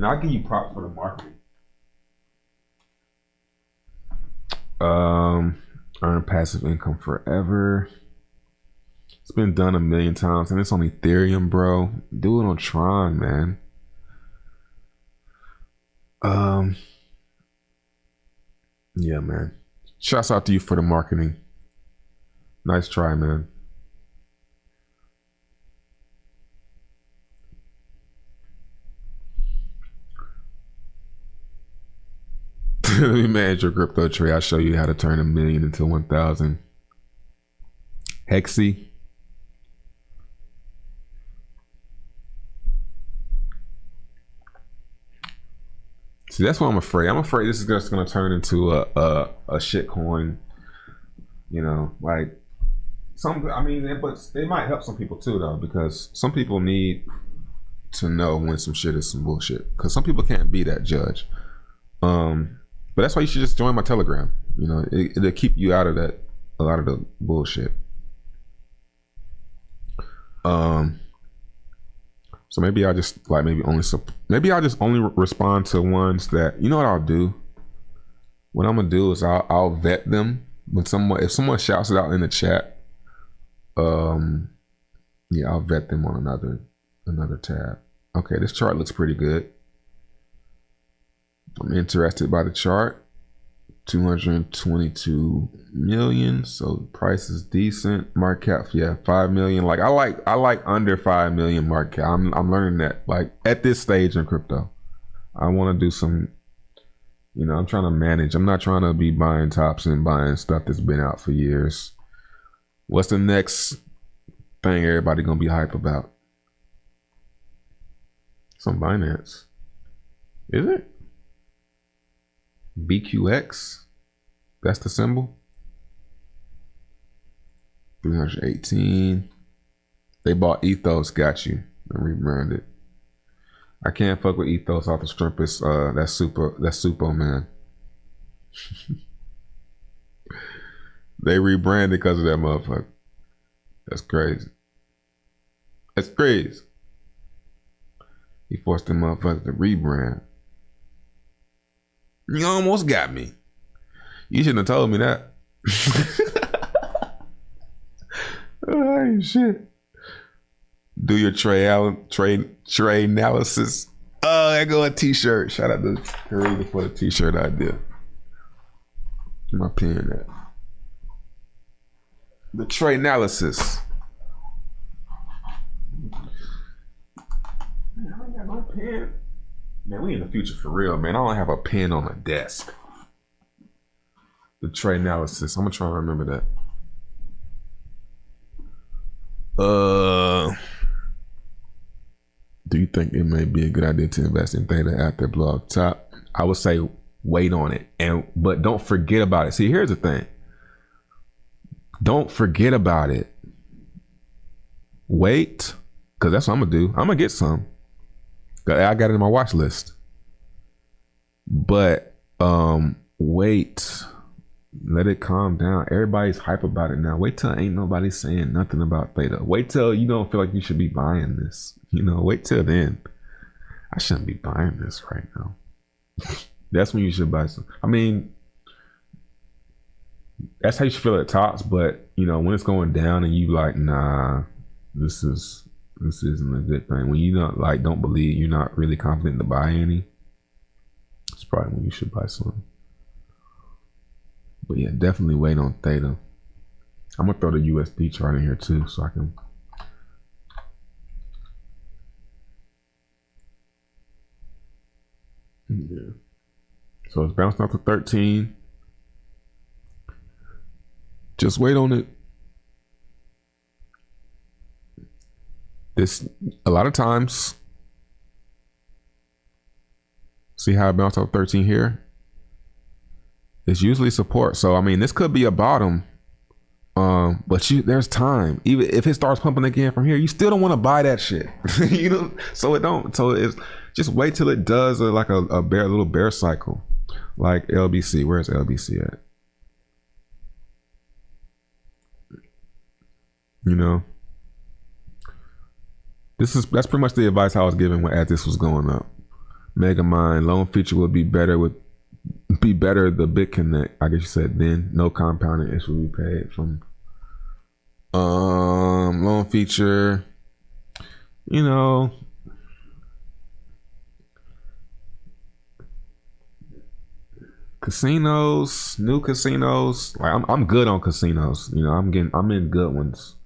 know, I'll give you props for the marketing. Earn passive income forever. It's been done a million times, and it's on Ethereum, bro. Do it on Tron, man. Yeah, man. Shouts out to you for the marketing. Nice try, man. Let me manage your crypto trade. I'll show you how to turn 1 million into 1,000. Hexy. See, that's what I'm afraid. I'm afraid this is just going to turn into a shit coin. You know, like I mean, but it might help some people too, though, because some people need to know when some shit is some bullshit. Because some people can't be that judge. But that's why you should just join my Telegram. You know, it'll keep you out of that, a lot of the bullshit. So maybe I just like maybe I'll just only respond to ones that, you know what I'll do. What I'm gonna do is I'll vet them when if someone shouts it out in the chat. Yeah, I'll vet them on another tab. Okay, this chart looks pretty good. I'm interested by the chart. 222 million, so price is decent. Market cap, yeah, 5 million. Like I like under 5 million market cap. I'm learning that, like, at this stage in crypto. I want to do some, you know, I'm trying to manage. I'm not trying to be buying tops and buying stuff that's been out for years. What's the next thing everybody gonna be hype about? Some Binance. Is it? BQX, that's the symbol. 318. They bought Ethos, got you, and rebranded. I can't fuck with Ethos off the strip. It's that's Supo, man. They rebranded because of that motherfucker. That's crazy. That's crazy. He forced them motherfuckers to rebrand. You almost got me. You shouldn't have told me that. Oh shit. Do your trade analysis. Oh, there go a t-shirt. Shout out to Karina for the t-shirt idea. My pen at. The trade analysis. Man, I ain't got no pen. Man, we in the future for real, man. I don't have a pen on my desk. The trade analysis. I'm gonna try to remember that. Do you think it may be a good idea to invest in Theta after blow up top? I would say wait on it, but don't forget about it. See, here's the thing. Don't forget about it. Wait, because that's what I'm gonna do. I'm gonna get some. I got it in my watch list. But wait. Let it calm down. Everybody's hype about it now. Wait till ain't nobody saying nothing about Theta. Wait till you don't feel like you should be buying this. You know, wait till then. I shouldn't be buying this right now. That's when you should buy some. I mean, that's how you should feel at tops, but you know, when it's going down and you like, nah, this isn't a good thing. When you don't believe, you're not really confident to buy any, it's probably when you should buy some. But yeah, definitely wait on Theta. I'm gonna throw the USD chart in here too, so I can. Yeah. So it's bounced out to 13. Just wait on it. This a lot of times. See how it bounced out 13 here? It's usually support. So I mean, this could be a bottom. But there's time. Even if it starts pumping again from here, you still don't want to buy that shit. You know, so it's just wait till it does a little bear cycle, like LBC. Where's LBC at? You know, that's pretty much the advice I was given as this was going up. Megamind loan feature will be better the BitConnect. I guess you said then no compounding interest will be paid from loan feature. You know, casinos, new casinos. Like I'm good on casinos. You know, I'm in good ones.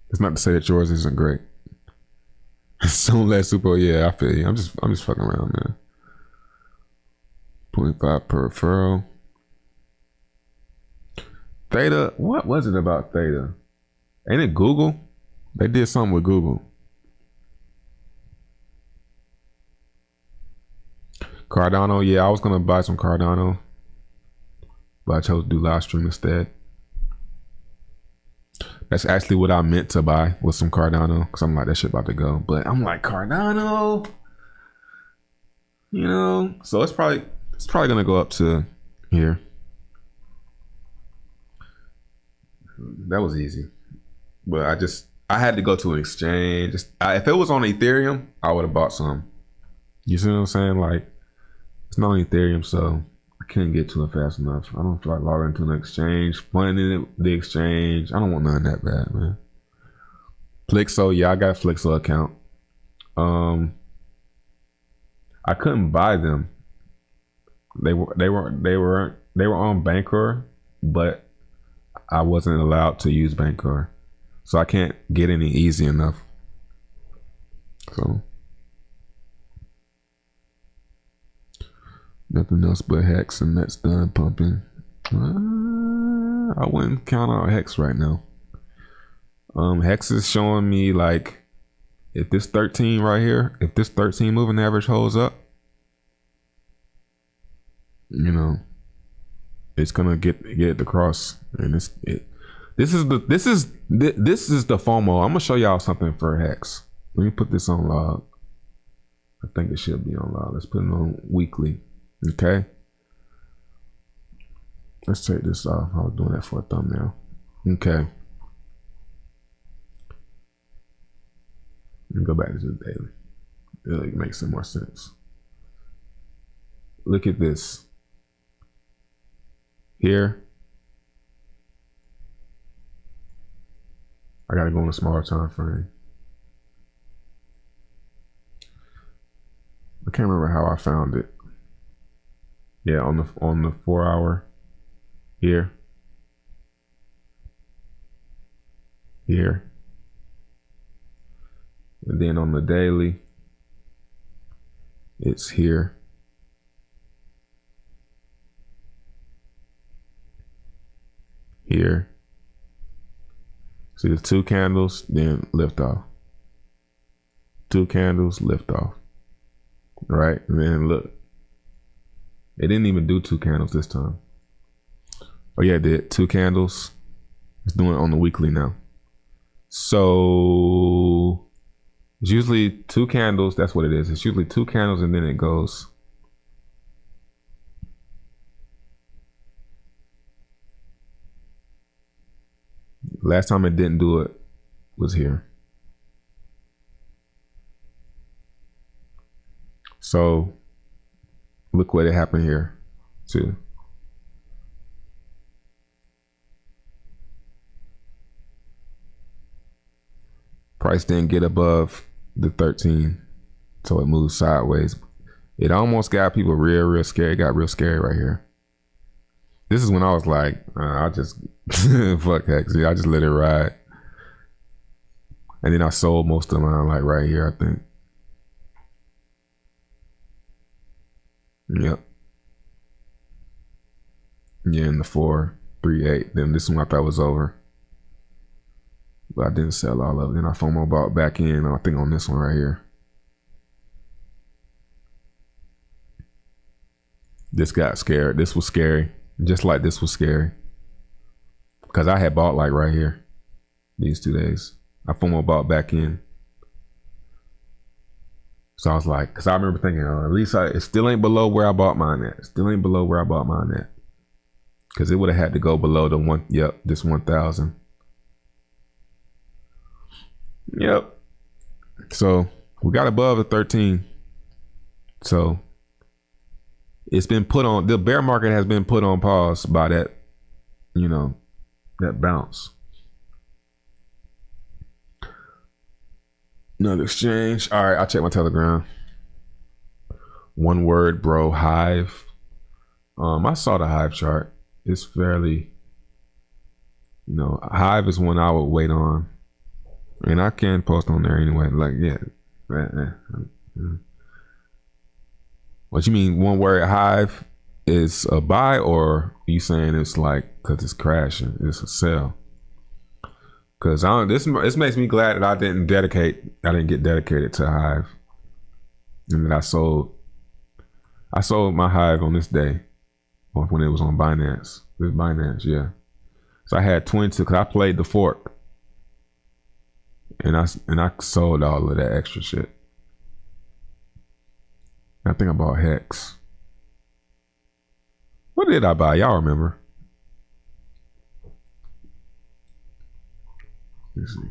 It's not to say that yours isn't great. Soon less super. Yeah, I feel you. I'm just fucking around, man. 25 per referral. Theta. What was it about Theta? Ain't it Google? They did something with Google. Cardano. Yeah, I was gonna buy some Cardano, but I chose to do live stream instead. That's actually what I meant to buy, was some Cardano, because I'm like, that shit about to go. But I'm like, Cardano, you know, so it's probably gonna go up to here. that was easy. But I had to go to an exchange. If it was on Ethereum, I would have bought some. You see what I'm saying? Like, it's not on Ethereum, so I couldn't get to it fast enough. I don't feel like logging into an exchange, funding the exchange. I don't want nothing that bad, man. Flixo, yeah, I got a Flixo account. I couldn't buy them. They were on Bancor, but I wasn't allowed to use Bancor, so I can't get any easy enough. So nothing else but Hex, and that's done pumping. I wouldn't count out Hex right now. Hex is showing me like, if this 13 right here, if this 13 moving average holds up, you know, it's gonna get the cross, and this is the FOMO. I'm gonna show y'all something for Hex. Let me put this on log. I think it should be on log. Let's put it on weekly. Okay. Let's take this off. I was doing that for a thumbnail. Okay. Let me go back to the daily. It makes some more sense. Look at this. Here. I gotta go on a smaller time frame. I can't remember how I found it. Yeah, on the 4 hour. Here. Here. And then on the daily, it's here. Here. See the 2 candles, then lift off. 2 candles, lift off. Right? And then look. It didn't even do 2 candles this time. Oh yeah, it did. 2 candles. It's doing it on the weekly now. So it's usually 2 candles. That's what it is. It's usually 2 candles, and then it goes. Last time it didn't do it was here. So look what happened here too. Price didn't get above the 13, so it moved sideways. It almost got people real scared. It got real scary right here. This is when I was like, I just fuck Hex. I just let it ride. And then I sold most of mine like right here, I think. Yep. Yeah, in the 438. Then this one I thought was over, but I didn't sell all of it. Then I FOMO bought back in, I think on this one right here. This got scared. This was scary. Just like this was scary. Because I had bought like right here. These 2 days. I FOMO bought back in. So I was like, because I remember thinking, at least it still ain't below where I bought mine at. It still ain't below where I bought mine at. Because it would have had to go below the one, yep, this 1,000. Yep. So we got above the 13. So it's been put on, the bear market has been put on pause by that, you know, that bounce. Another exchange. All right, I'll check my Telegram. One word, bro. Hive. I saw the Hive chart. It's fairly, you know, Hive is one I would wait on, and I can post on there anyway. Like, yeah. What you mean? One word, Hive is a buy, or you saying it's like because it's crashing, it's a sell? Because this makes me glad that I didn't get dedicated to Hive, and that I sold my Hive on this day, when it was on Binance. This Binance, yeah. So I had 22 because I played the fork, and I sold all of that extra shit. I think I bought Hex. What did I buy? Y'all remember? Let's see.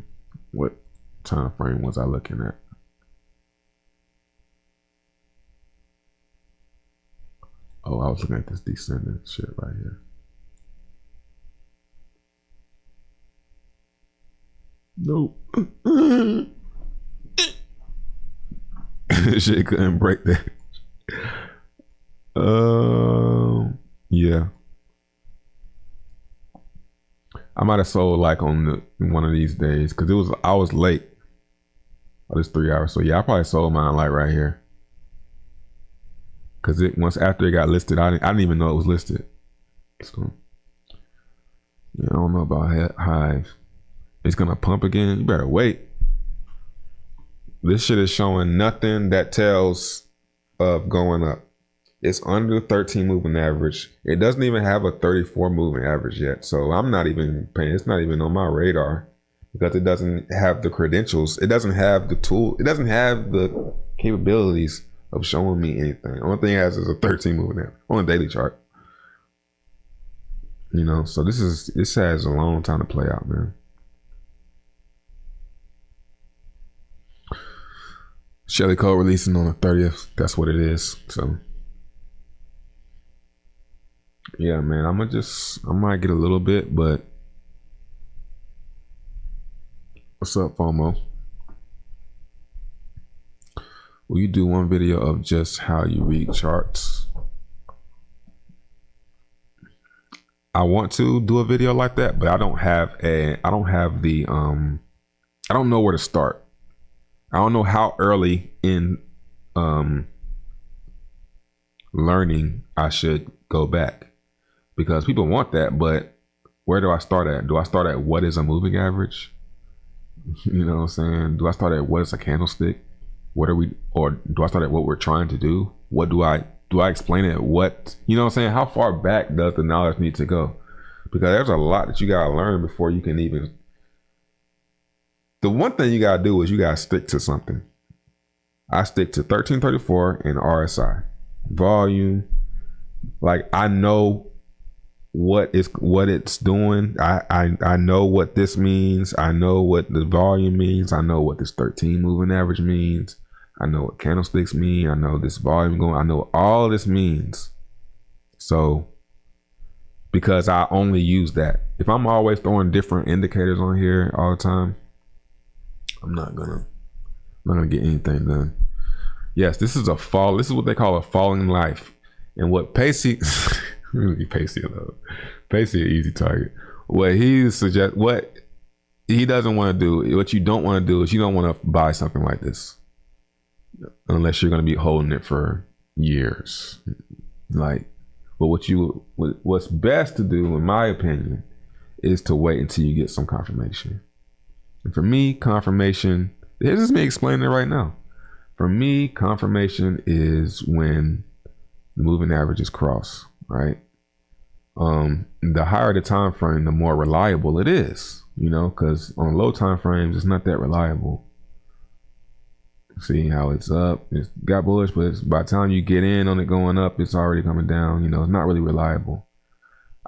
What time frame was I looking at? Oh, I was looking at this descending shit right here. Nope. Shit couldn't break that. Yeah. I might have sold like on one of these days because I was late. Oh, it's 3 hours. So yeah, I probably sold mine like right here. Cause once after it got listed, I didn't even know it was listed. So yeah, I don't know about Hive. It's gonna pump again. You better wait. This shit is showing nothing that tells of going up. It's under 13 moving average. It doesn't even have a 34 moving average yet. So I'm not even paying. It's not even on my radar because it doesn't have the credentials. It doesn't have the tool. It doesn't have the capabilities of showing me anything. Only thing it has is a 13 moving average on a daily chart. You know, so this has a long time to play out, man. Shelly Code releasing on the 30th. That's what it is. So yeah, man, I might get a little bit, but what's up, FOMO? Will you do one video of just how you read charts? I want to do a video like that, but I don't know where to start. I don't know how early in learning I should go back, because people want that, but where do I start at? Do I start at what is a moving average? You know what I'm saying? Do I start at what is a candlestick? Or do I start at what we're trying to do? What do I explain it? What, you know what I'm saying? How far back does the knowledge need to go? Because there's a lot that you gotta learn before you can even. The one thing you gotta do is you gotta stick to something. I stick to 1334 and RSI volume. Like, I know what it's doing. I know what this means. I know what the volume means. I know what this 13 moving average means. I know what candlesticks mean. I know this volume going. I know what all this means. So, because I only use that. If I'm always throwing different indicators on here all the time, I'm not gonna get anything done. Yes, this is what they call a falling life. And what Pacey, Pacey an easy target. What he doesn't want to do, what you don't want to do is you don't want to buy something like this unless you're going to be holding it for years. Like, but what's best to do, in my opinion, is to wait until you get some confirmation. And for me, confirmation, this is me explaining it right now. For me, confirmation is when the moving averages cross, right? The higher the time frame, the more reliable it is, you know, because on low time frames, it's not that reliable. See how it's up, it's got bullish, but by the time you get in on it going up, it's already coming down. You know, it's not really reliable.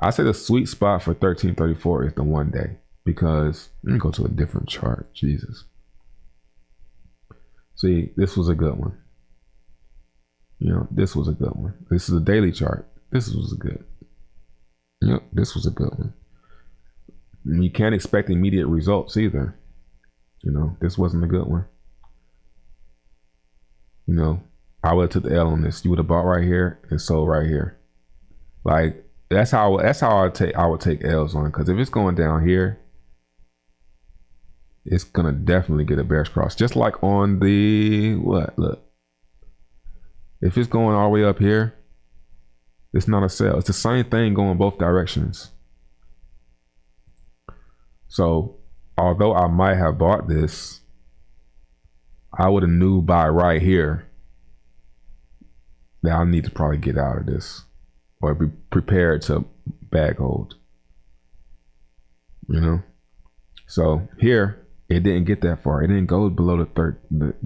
I say the sweet spot for 1334 is the 1 day, because let me go to a different chart. Jesus. See, this was a good one. You know, this was a good one. This is a daily chart. This was a good. Yep, this was a good one. And you can't expect immediate results either. You know, this wasn't a good one. You know, I would have took the L on this. You would have bought right here and sold right here. Like, that's how I would take L's on, because if it's going down here, it's gonna definitely get a bearish cross. Just like on the look. If it's going all the way up here, it's not a sell. It's the same thing going both directions. So although I might have bought this, I would have knew by right here that I need to probably get out of this or be prepared to bag hold. You know? So here, it didn't get that far. It didn't go below the third.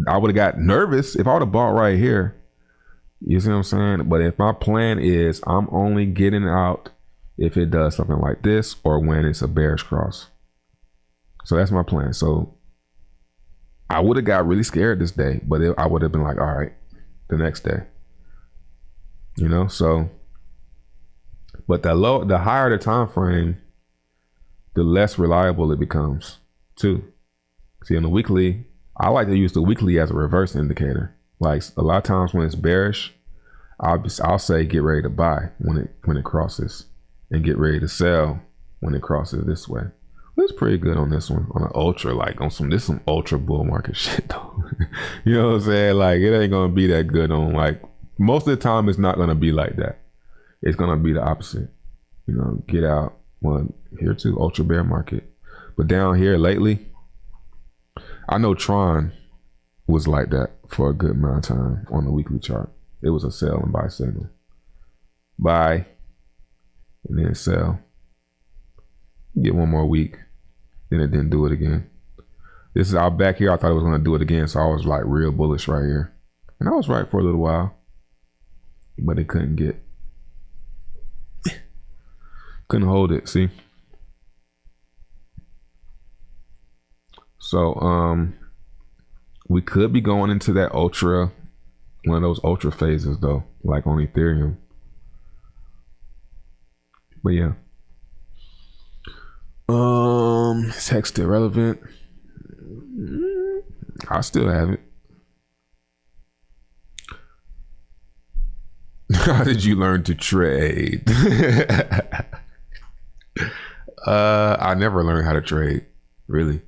I would have got nervous if I would have bought right here. You see what I'm saying? But if my plan is I'm only getting out if it does something like this or when it's a bearish cross. So that's my plan. So I would have got really scared this day, but I would have been like, all right, the next day, you know. So, but the higher the time frame, the less reliable it becomes too. See, on the weekly, I like to use the weekly as a reverse indicator. Like a lot of times when it's bearish, I'll say get ready to buy when it crosses, and get ready to sell when it crosses this way. It's pretty good on this one, on an ultra, like on some ultra bull market shit though. You know what I'm saying? Like it ain't gonna be that good on, like, most of the time it's not gonna be like that. It's gonna be the opposite. You know, get out. Well, here too, ultra bear market. But down here lately, I know Tron was like that for a good amount of time on the weekly chart. It was a sell and buy signal. Buy and then sell. Get one more week. Then it didn't do it again. This is out back here. I thought it was going to do it again. So I was like real bullish right here. And I was right for a little while. But it couldn't get. Couldn't hold it. See? So we could be going into that ultra, one of those ultra phases though, like on Ethereum. But yeah. Is Hex still relevant? I still have it. How did you learn to trade? I never learned how to trade, really.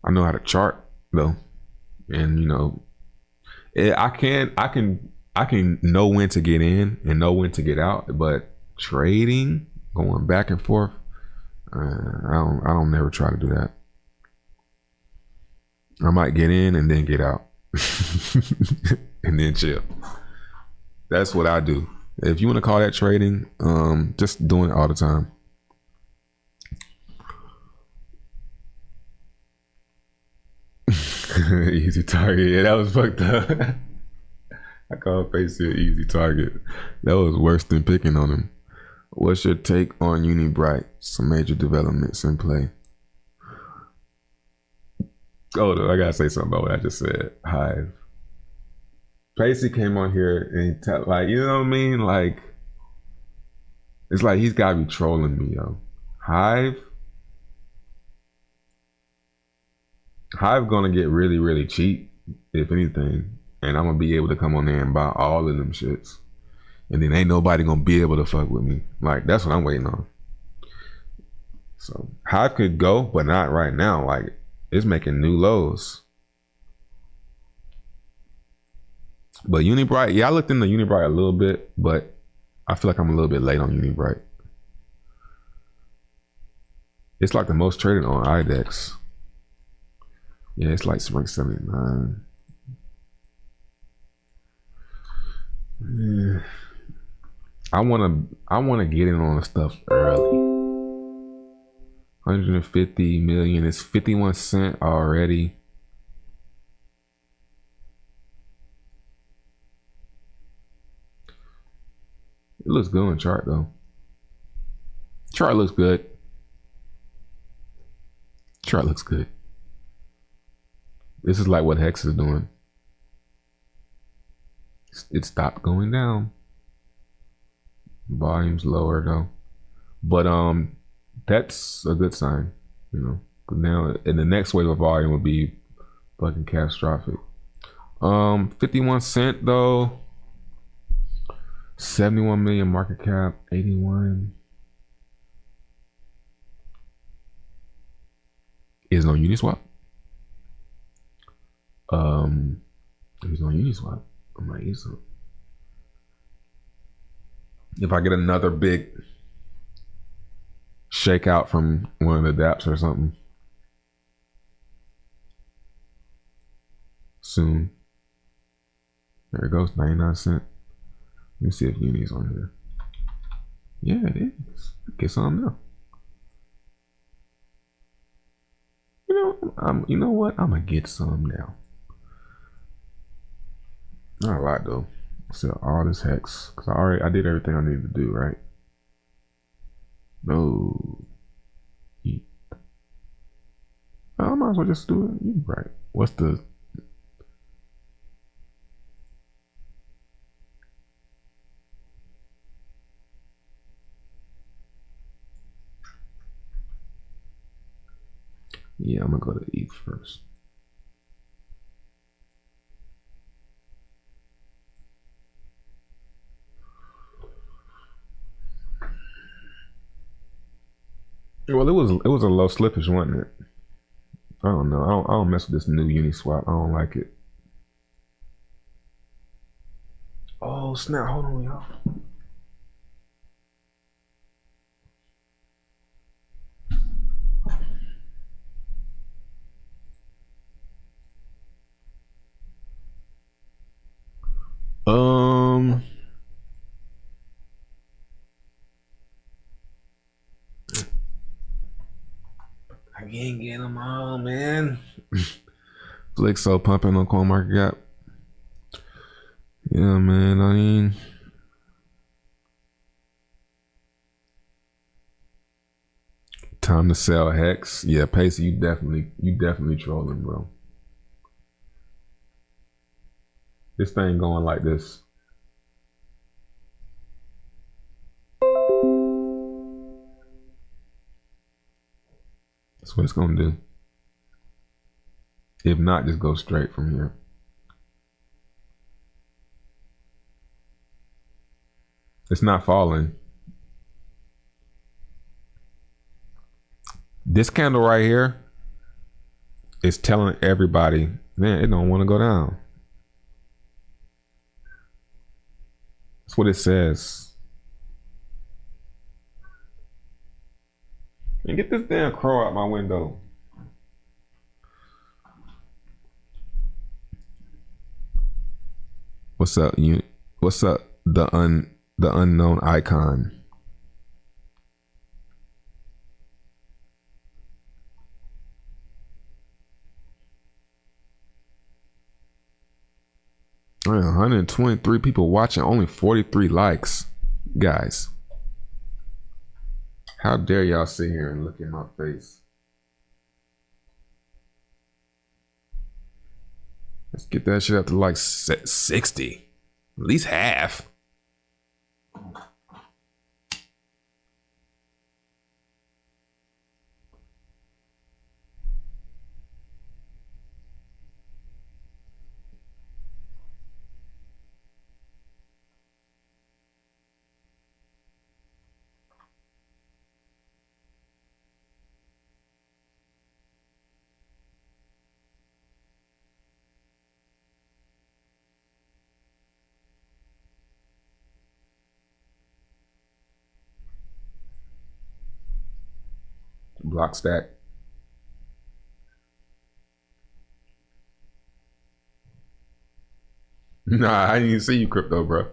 I know how to chart though, and you know, I can know when to get in and know when to get out, but trading, going back and forth, I don't never try to do that. I might get in and then get out and then chill. That's what I do. If you want to call that trading, just doing it all the time. Easy target. Yeah, that was fucked up. I called face here easy target. That was worse than picking on him. What's your take on Unibright? Some major developments in play. Oh, I gotta say something about what I just said. Hive. Pacey came on here and like, you know what I mean? Like, it's like he's gotta be trolling me, yo. Hive gonna get really, really cheap, if anything. And I'm gonna be able to come on there and buy all of them shits. And then ain't nobody gonna be able to fuck with me. Like, that's what I'm waiting on. So Hive could go, but not right now. Like, it's making new lows. But Unibright, yeah, I looked into Unibright a little bit, but I feel like I'm a little bit late on Unibright. It's like the most traded on IDEX. Yeah, it's like spring 79. Yeah. I wanna get in on the stuff early. 150 million. It's 51 cents already. It looks good on the chart though. Chart looks good. Chart looks good. This is like what Hex is doing. It stopped going down. Volume's lower though. But that's a good sign, you know. Now and the next wave of volume would be fucking catastrophic. 51 cent though. 71 million market cap, 81. Is on Uniswap. He's on Uniswap. I might use it. If I get another big shakeout from one of the dApps or something soon. There it goes, 99 cents. Let me see if Uni's on here. Yeah, it is. Get some now. You know what? I'm gonna get some now. Not a lot though. Sell all this Hex because I did everything I needed to do, right? No. I might as well just do it. You right. What's the... Yeah, I'm gonna go to ETH first. Well, it was a low slippage, wasn't it? I don't know. I don't mess with this new Uniswap. I don't like it. Oh snap! Hold on, y'all. I can't get them all, man. Flixo pumping on CoinMarketCap. Yeah, man. I mean, time to sell Hex. Yeah, Pacey, you definitely trolling, bro. This thing going like this. That's what it's gonna do. If not, just go straight from here. It's not falling. This candle right here is telling everybody, man, it don't want to go down. That's what it says. Man, get this damn crow out my window. What's up, you? What's up, the unknown icon? Oh, 123 people watching, only 43 likes. Guys, how dare y'all sit here and look in my face? Let's get that shit up to like 60. At least half. Block stack. Nah, I didn't even see you, crypto, bro.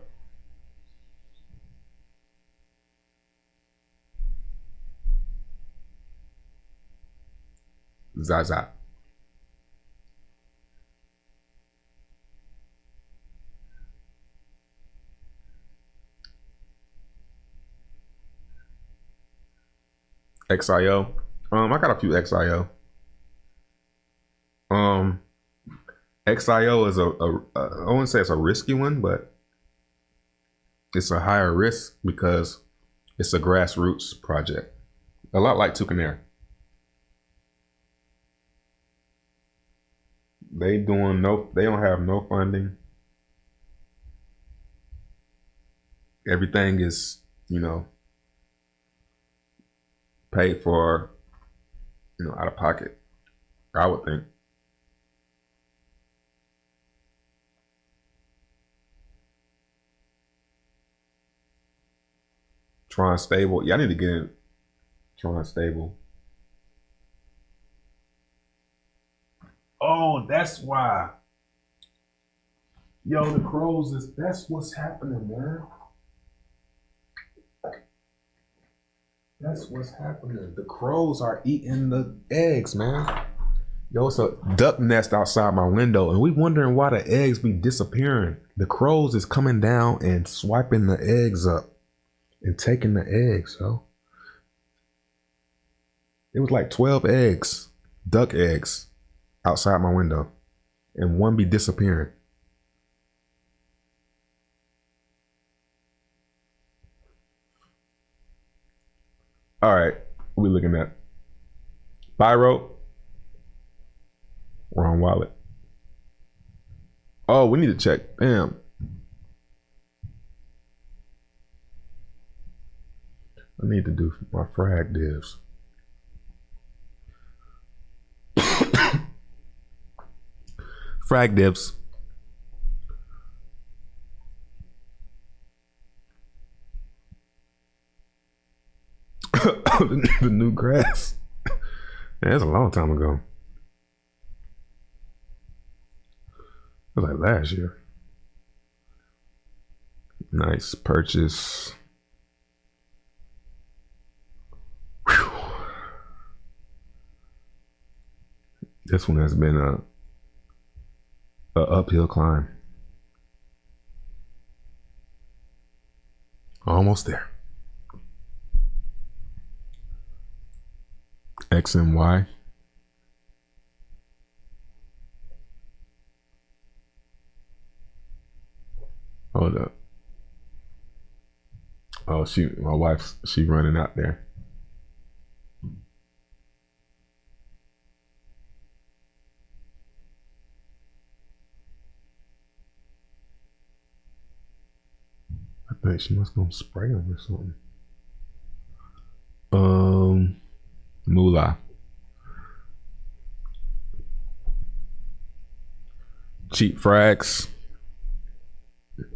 Zaza. XIO. I got a few XIO. XIO is I wouldn't say it's a risky one, but it's a higher risk because it's a grassroots project. A lot like Tucanair. They don't have no funding. Everything is, paid for, out of pocket, I would think. Tron stable. Yeah, I need to get in Tron stable. Oh, that's why. Yo, the crows that's what's happening, man. That's what's happening. The crows are eating the eggs, man. Yo, it's a duck nest outside my window, and we wondering why the eggs be disappearing. The crows is coming down and swiping the eggs up and taking the eggs, yo. It was like 12 eggs duck eggs outside my window, and one be disappearing. All right, what we looking at? PYRO. Wrong wallet. Oh, we need to check. Damn. I need to do my frag divs. Frag divs. The new grass. Man, that's a long time ago. It was like last year. Nice purchase. Whew. This one has been a uphill climb. Almost there. X and Y. Hold up. Oh, my wife's, she running out there. I think she must go spray them or something. Moolah. Cheap frags.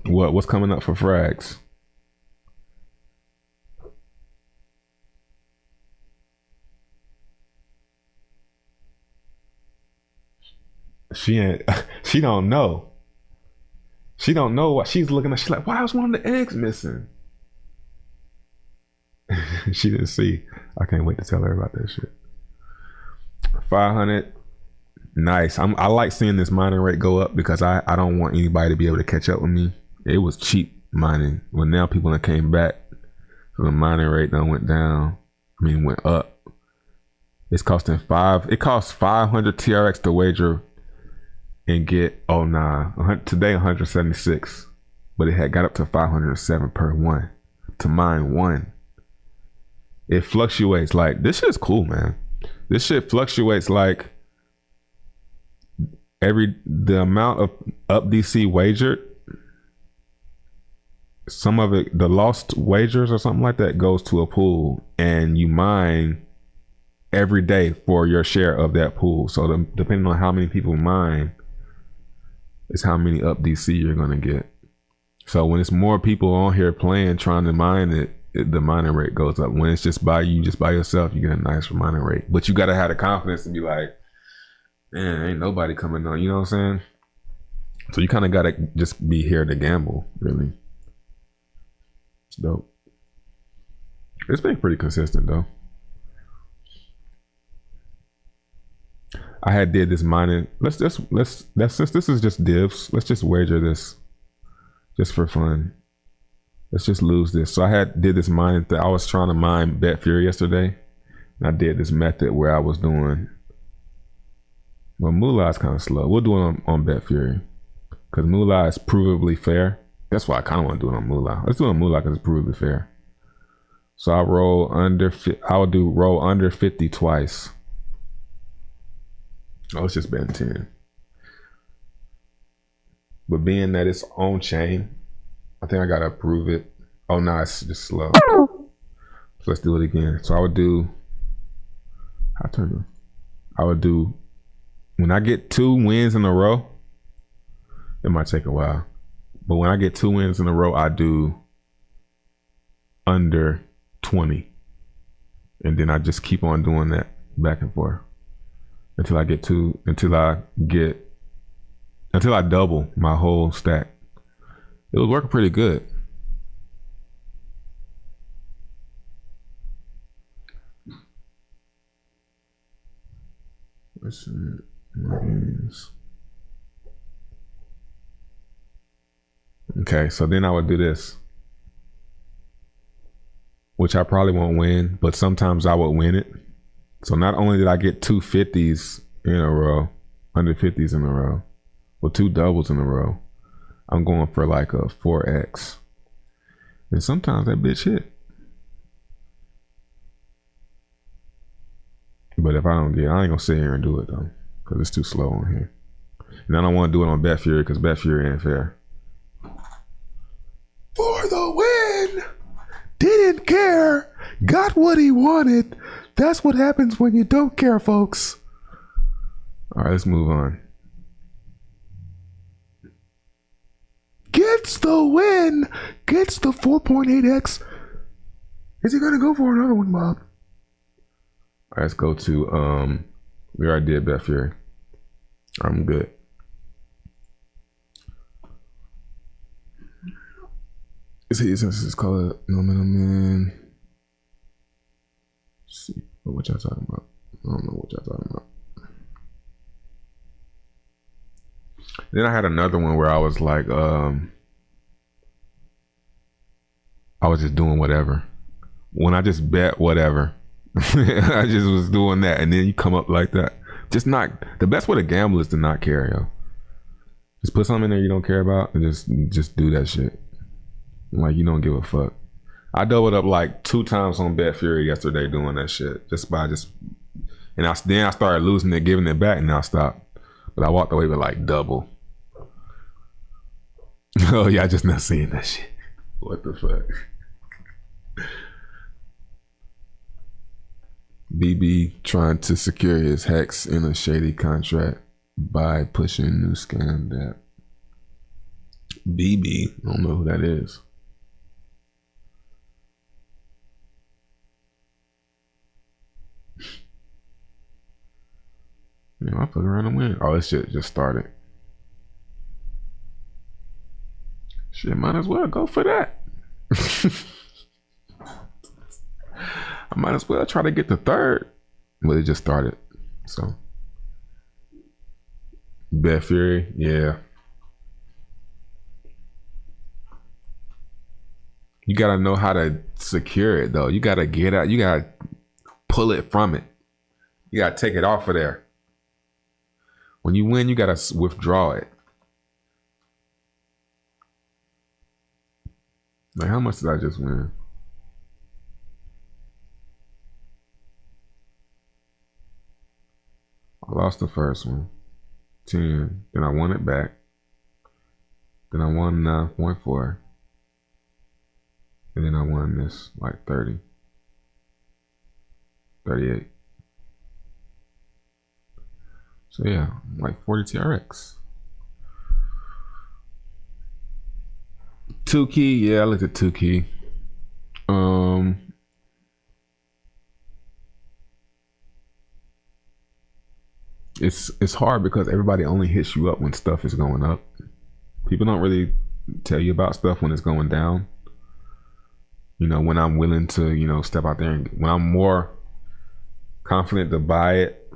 What's coming up for frags? She don't know. She don't know what she's looking at. She's like, why is one of the eggs missing? She didn't see. I can't wait to tell her about that shit. 500. Nice. I like seeing this mining rate go up because I don't want anybody to be able to catch up with me. It was cheap mining. Well, now people that came back, so the mining rate done went down. I mean, went up. It's costing it costs 500 TRX to wager and get, oh nah, today 176, but it had got up to 507 per one to mine one. It fluctuates. Like, this shit's cool, man. This shit fluctuates like the amount of up DC wagered, some of it, the lost wagers or something like that, goes to a pool and you mine every day for your share of that pool. So depending on how many people mine is how many up DC you're gonna get. So when it's more people on here playing, trying to mine it, the mining rate goes up. When it's just by yourself, you get a nice mining rate. But you gotta have the confidence to be like, man, ain't nobody coming on, you know what I'm saying? So you kind of gotta just be here to gamble, really. It's dope. It's been pretty consistent though. I had did this mining. Let's since this is just divs, let's just wager this just for fun. Let's just lose this. So I did this mining thing. I was trying to mine Betfury yesterday, and I did this method where I was doing, well, Moolah is kind of slow. We'll do it on Betfury because Moolah is provably fair. That's why I kind of want to do it on Moolah. Let's do it on Moolah because it's provably fair. So I roll under. I would do roll under 50 twice. Oh, it's just been 10. But being that it's on chain, I think I gotta approve it. Oh no, it's just slow. So let's do it again. So I would do, when I get 2 wins in a row, it might take a while. But when I get 2 wins in a row, I do under 20. And then I just keep on doing that back and forth until I double my whole stack. It was working pretty good. Let's see. Okay, so then I would do this, which I probably won't win, but sometimes I would win it. So not only did I get 250s in a row, 150s in a row, well, 2 doubles in a row, I'm going for like a 4x. And sometimes that bitch hit. But if I don't get it, I ain't gonna sit here and do it though, because it's too slow on here. And I don't want to do it on Bet Fury because Bet Fury ain't fair. For the win! Didn't care, got what he wanted. That's what happens when you don't care, folks. All right, let's move on. Gets the win, gets the 4.8x. Is he gonna go for another one, Bob? All right, let's go to we already did Bet Fury. I'm good. It's called no minimum. See what y'all talking about. I don't know what y'all talking about. Then I had another one where I was like, I was just doing whatever. When I just bet whatever, I just was doing that, and then you come up like that. Just not the best way to gamble is to not care, yo. Just put something in there you don't care about, and just do that shit. Like you don't give a fuck. I doubled up like 2 times on Bet Fury yesterday doing that shit. Then I started losing it, giving it back, and I stopped. But I walked away with like double. Oh yeah, I just not seeing that shit. What the fuck? BB trying to secure his hex in a shady contract by pushing new scam that. BB, I don't know who that is. Man, I fuck around and win. Oh, this shit just started. Shit, might as well go for that. I might as well try to get the 3rd. But it just started. So Bet Fury, yeah. You gotta know how to secure it though. You gotta get out, you gotta pull it from it. You gotta take it off of there. When you win, you gotta withdraw it. Like, how much did I just win? I lost the first one, 10. Then I won it back. Then I won 9.4. And then I won this like 30. 38. So yeah, like 40 TRX. 2 key, yeah, I looked at 2 key. It's hard because everybody only hits you up when stuff is going up. People don't really tell you about stuff when it's going down. You know, when I'm willing to, you know, step out there and when I'm more confident to buy it.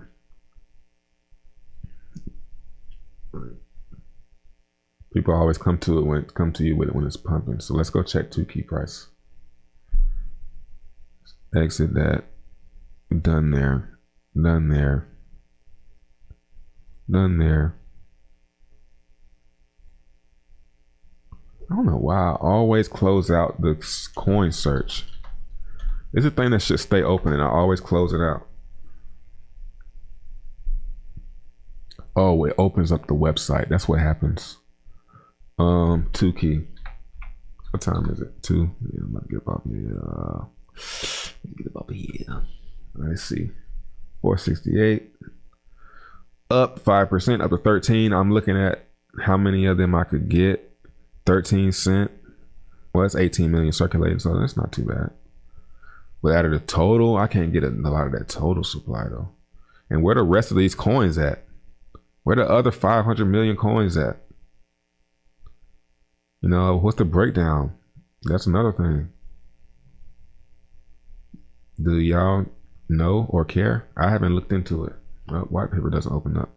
People always come to you with it when it's pumping. So let's go check 2 key price. Exit that. Done there. Done there. Done there. I don't know why I always close out the coin search. It's a thing that should stay open and I always close it out. Oh, it opens up the website. That's what happens. 2 key. What time is it? 2. Yeah, I'm about to get up here. Get up here. Let's see. 468. Up 5%, up to 13. I'm looking at how many of them I could get. 13 cent. Well, that's 18 million circulating, so that's not too bad. But out of the total, I can't get a lot of that total supply though. And where the rest of these coins at? Where the other 500 million coins at? You know, what's the breakdown? That's another thing. Do y'all know or care? I haven't looked into it. White paper doesn't open up.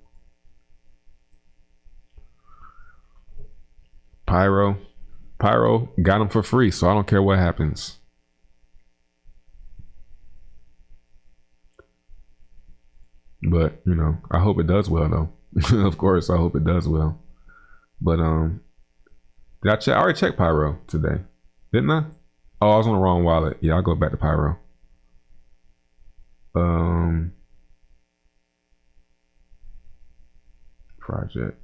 PYRO got them for free, so I don't care what happens. But you know, I hope it does well though. Of course, I hope it does well. But did I check? I already checked PYRO today, didn't I? Oh, I was on the wrong wallet. Yeah, I'll go back to PYRO. Project.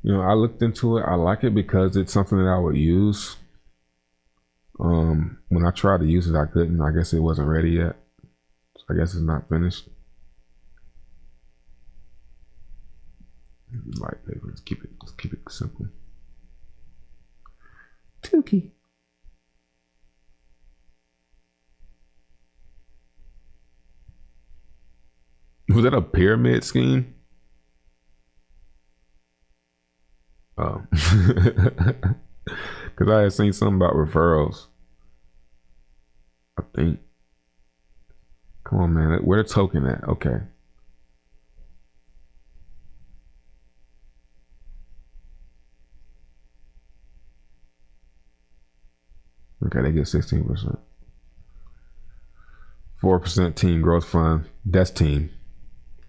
You know, I looked into it. I like it because it's something that I would use. When I tried to use it, I couldn't. I guess it wasn't ready yet. So I guess it's not finished. Light paper. Let's keep it simple. Tukey. Was that a pyramid scheme? Oh. Because I had seen something about referrals. I think. Come on, man. Where the token at? Okay. Okay, they get 16%. 4% team growth fund. That's team.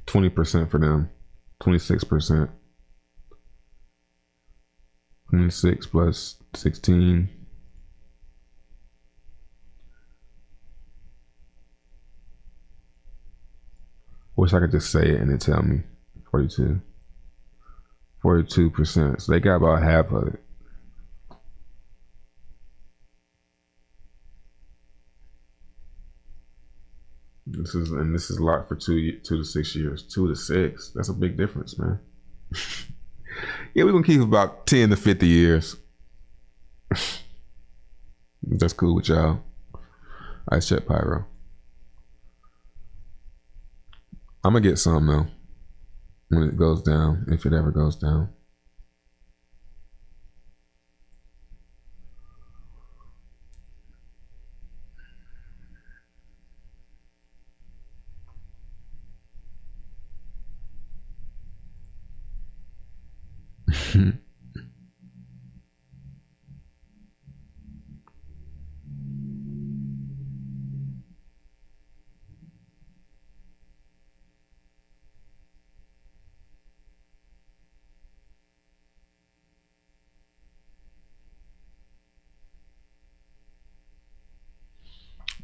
20% for them. 26%. 26 plus 16. Wish I could just say it and it tell me. 42. 42%. So they got about half of it. This is locked for 2 to 6 years. 2 to 6. That's a big difference, man. Yeah, we're gonna keep about 10 to 50 years. That's cool with y'all. I check PYRO. I'm gonna get some though when it goes down, if it ever goes down.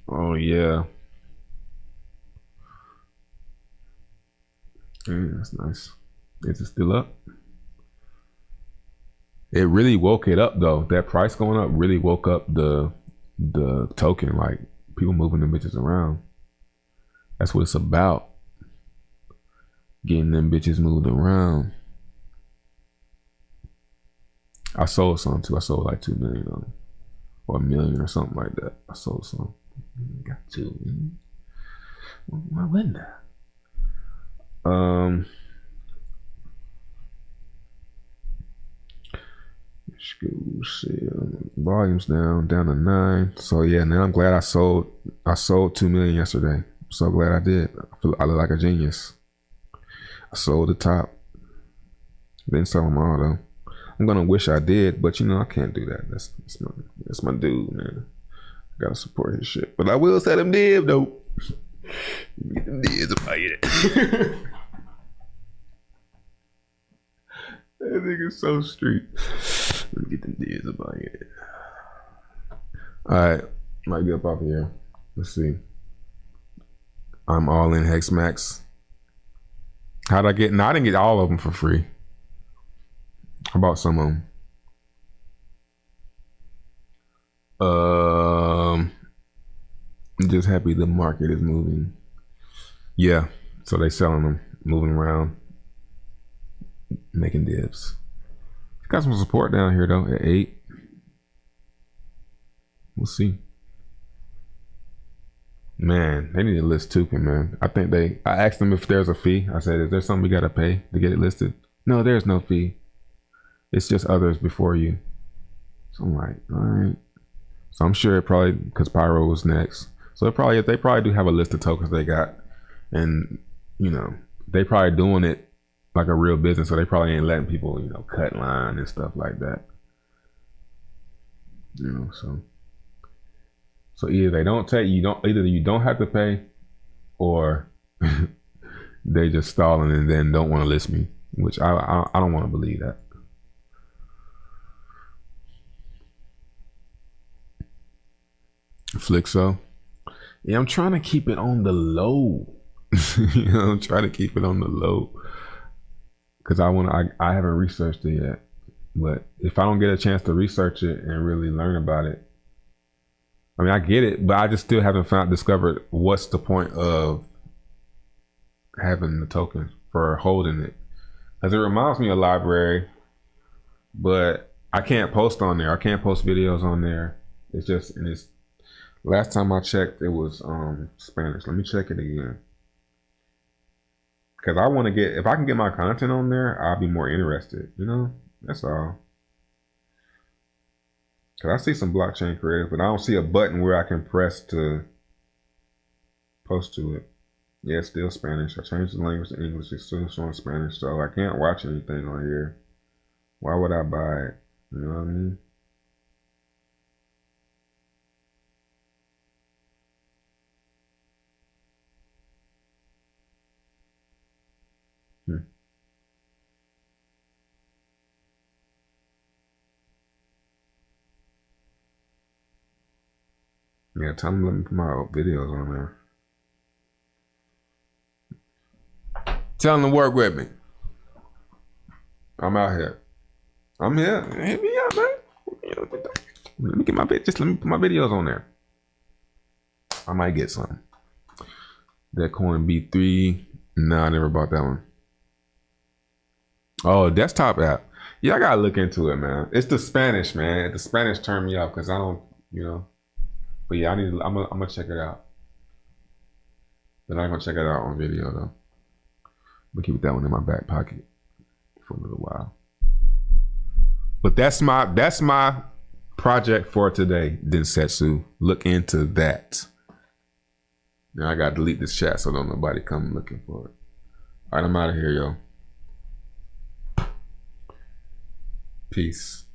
Oh yeah. Yeah, that's nice. Is it still up? It really woke it up though. That price going up really woke up the token. Like people moving the bitches around. That's what it's about. Getting them bitches moved around. I sold some too. I sold like 2 million on them. Or 1 million or something like that. I sold some. Got 2. Why wouldn't I? Volumes down to 9. So yeah, now I'm glad I sold 2 million yesterday. I'm so glad I did. I look like a genius. I sold the top. Didn't sell them all though. I'm gonna wish I did, but you know I can't do that. That's my dude, man. I gotta support his shit. But I will sell them dib though. Get them dibs if I get it. That nigga's so street. Let me get them dibs if I get it. Alright, might get up off here. Let's see. I'm all in Hex Max. How'd I get? No, I didn't get all of them for free. I bought some of them. I'm just happy the market is moving. Yeah, so they selling them, moving around, making dips. Got some support down here though at 8. We'll see. Man, they need to list Tukin, man. I asked them if there's a fee. I said, is there something we gotta pay to get it listed? No, there's no fee. It's just others before you. So I'm like, all right. So I'm sure it probably, because PYRO was next. So they probably do have a list of tokens they got. And, you know, they probably doing it like a real business. So they probably ain't letting people, you know, cut line and stuff like that. You know, so So either they don't take either you don't have to pay, or they just stalling and then don't want to list me, which I don't want to believe that. Flixo. Yeah, I'm trying to keep it on the low. You know, I'm trying to keep it on the low because I haven't researched it yet. But if I don't get a chance to research it and really learn about it, I mean, I get it, but I just still haven't discovered what's the point of having the token for holding it. Because it reminds me of library, but I can't post on there. I can't post videos on there. It's just, and it's, last time I checked, it was Spanish. Let me check it again. Because I want to get, if I can get my content on there, I'll be more interested, you know? That's all. Because I see some blockchain creators, but I don't see a button where I can press to post to it. Yeah, it's still Spanish. I changed the language to English. It's still showing Spanish, so I can't watch anything on here. Why would I buy it? You know what I mean? Yeah, tell them to let me put my videos on there. Tell them to work with me. I'm out here. I'm here. Hit me up, man. Let me get my let me put my videos on there. I might get something. That coin B3. Nah, I never bought that one. Oh, desktop app. Yeah, I gotta look into it, man. It's the Spanish, man. The Spanish turned me off because I don't, you know. But yeah, I'm gonna check it out. But I'm gonna check it out on video though. I'm gonna keep that one in my back pocket for a little while. But that's my project for today, Densetsu. Look into that. Now I gotta delete this chat so don't nobody come looking for it. All right, I'm out of here, yo. Peace.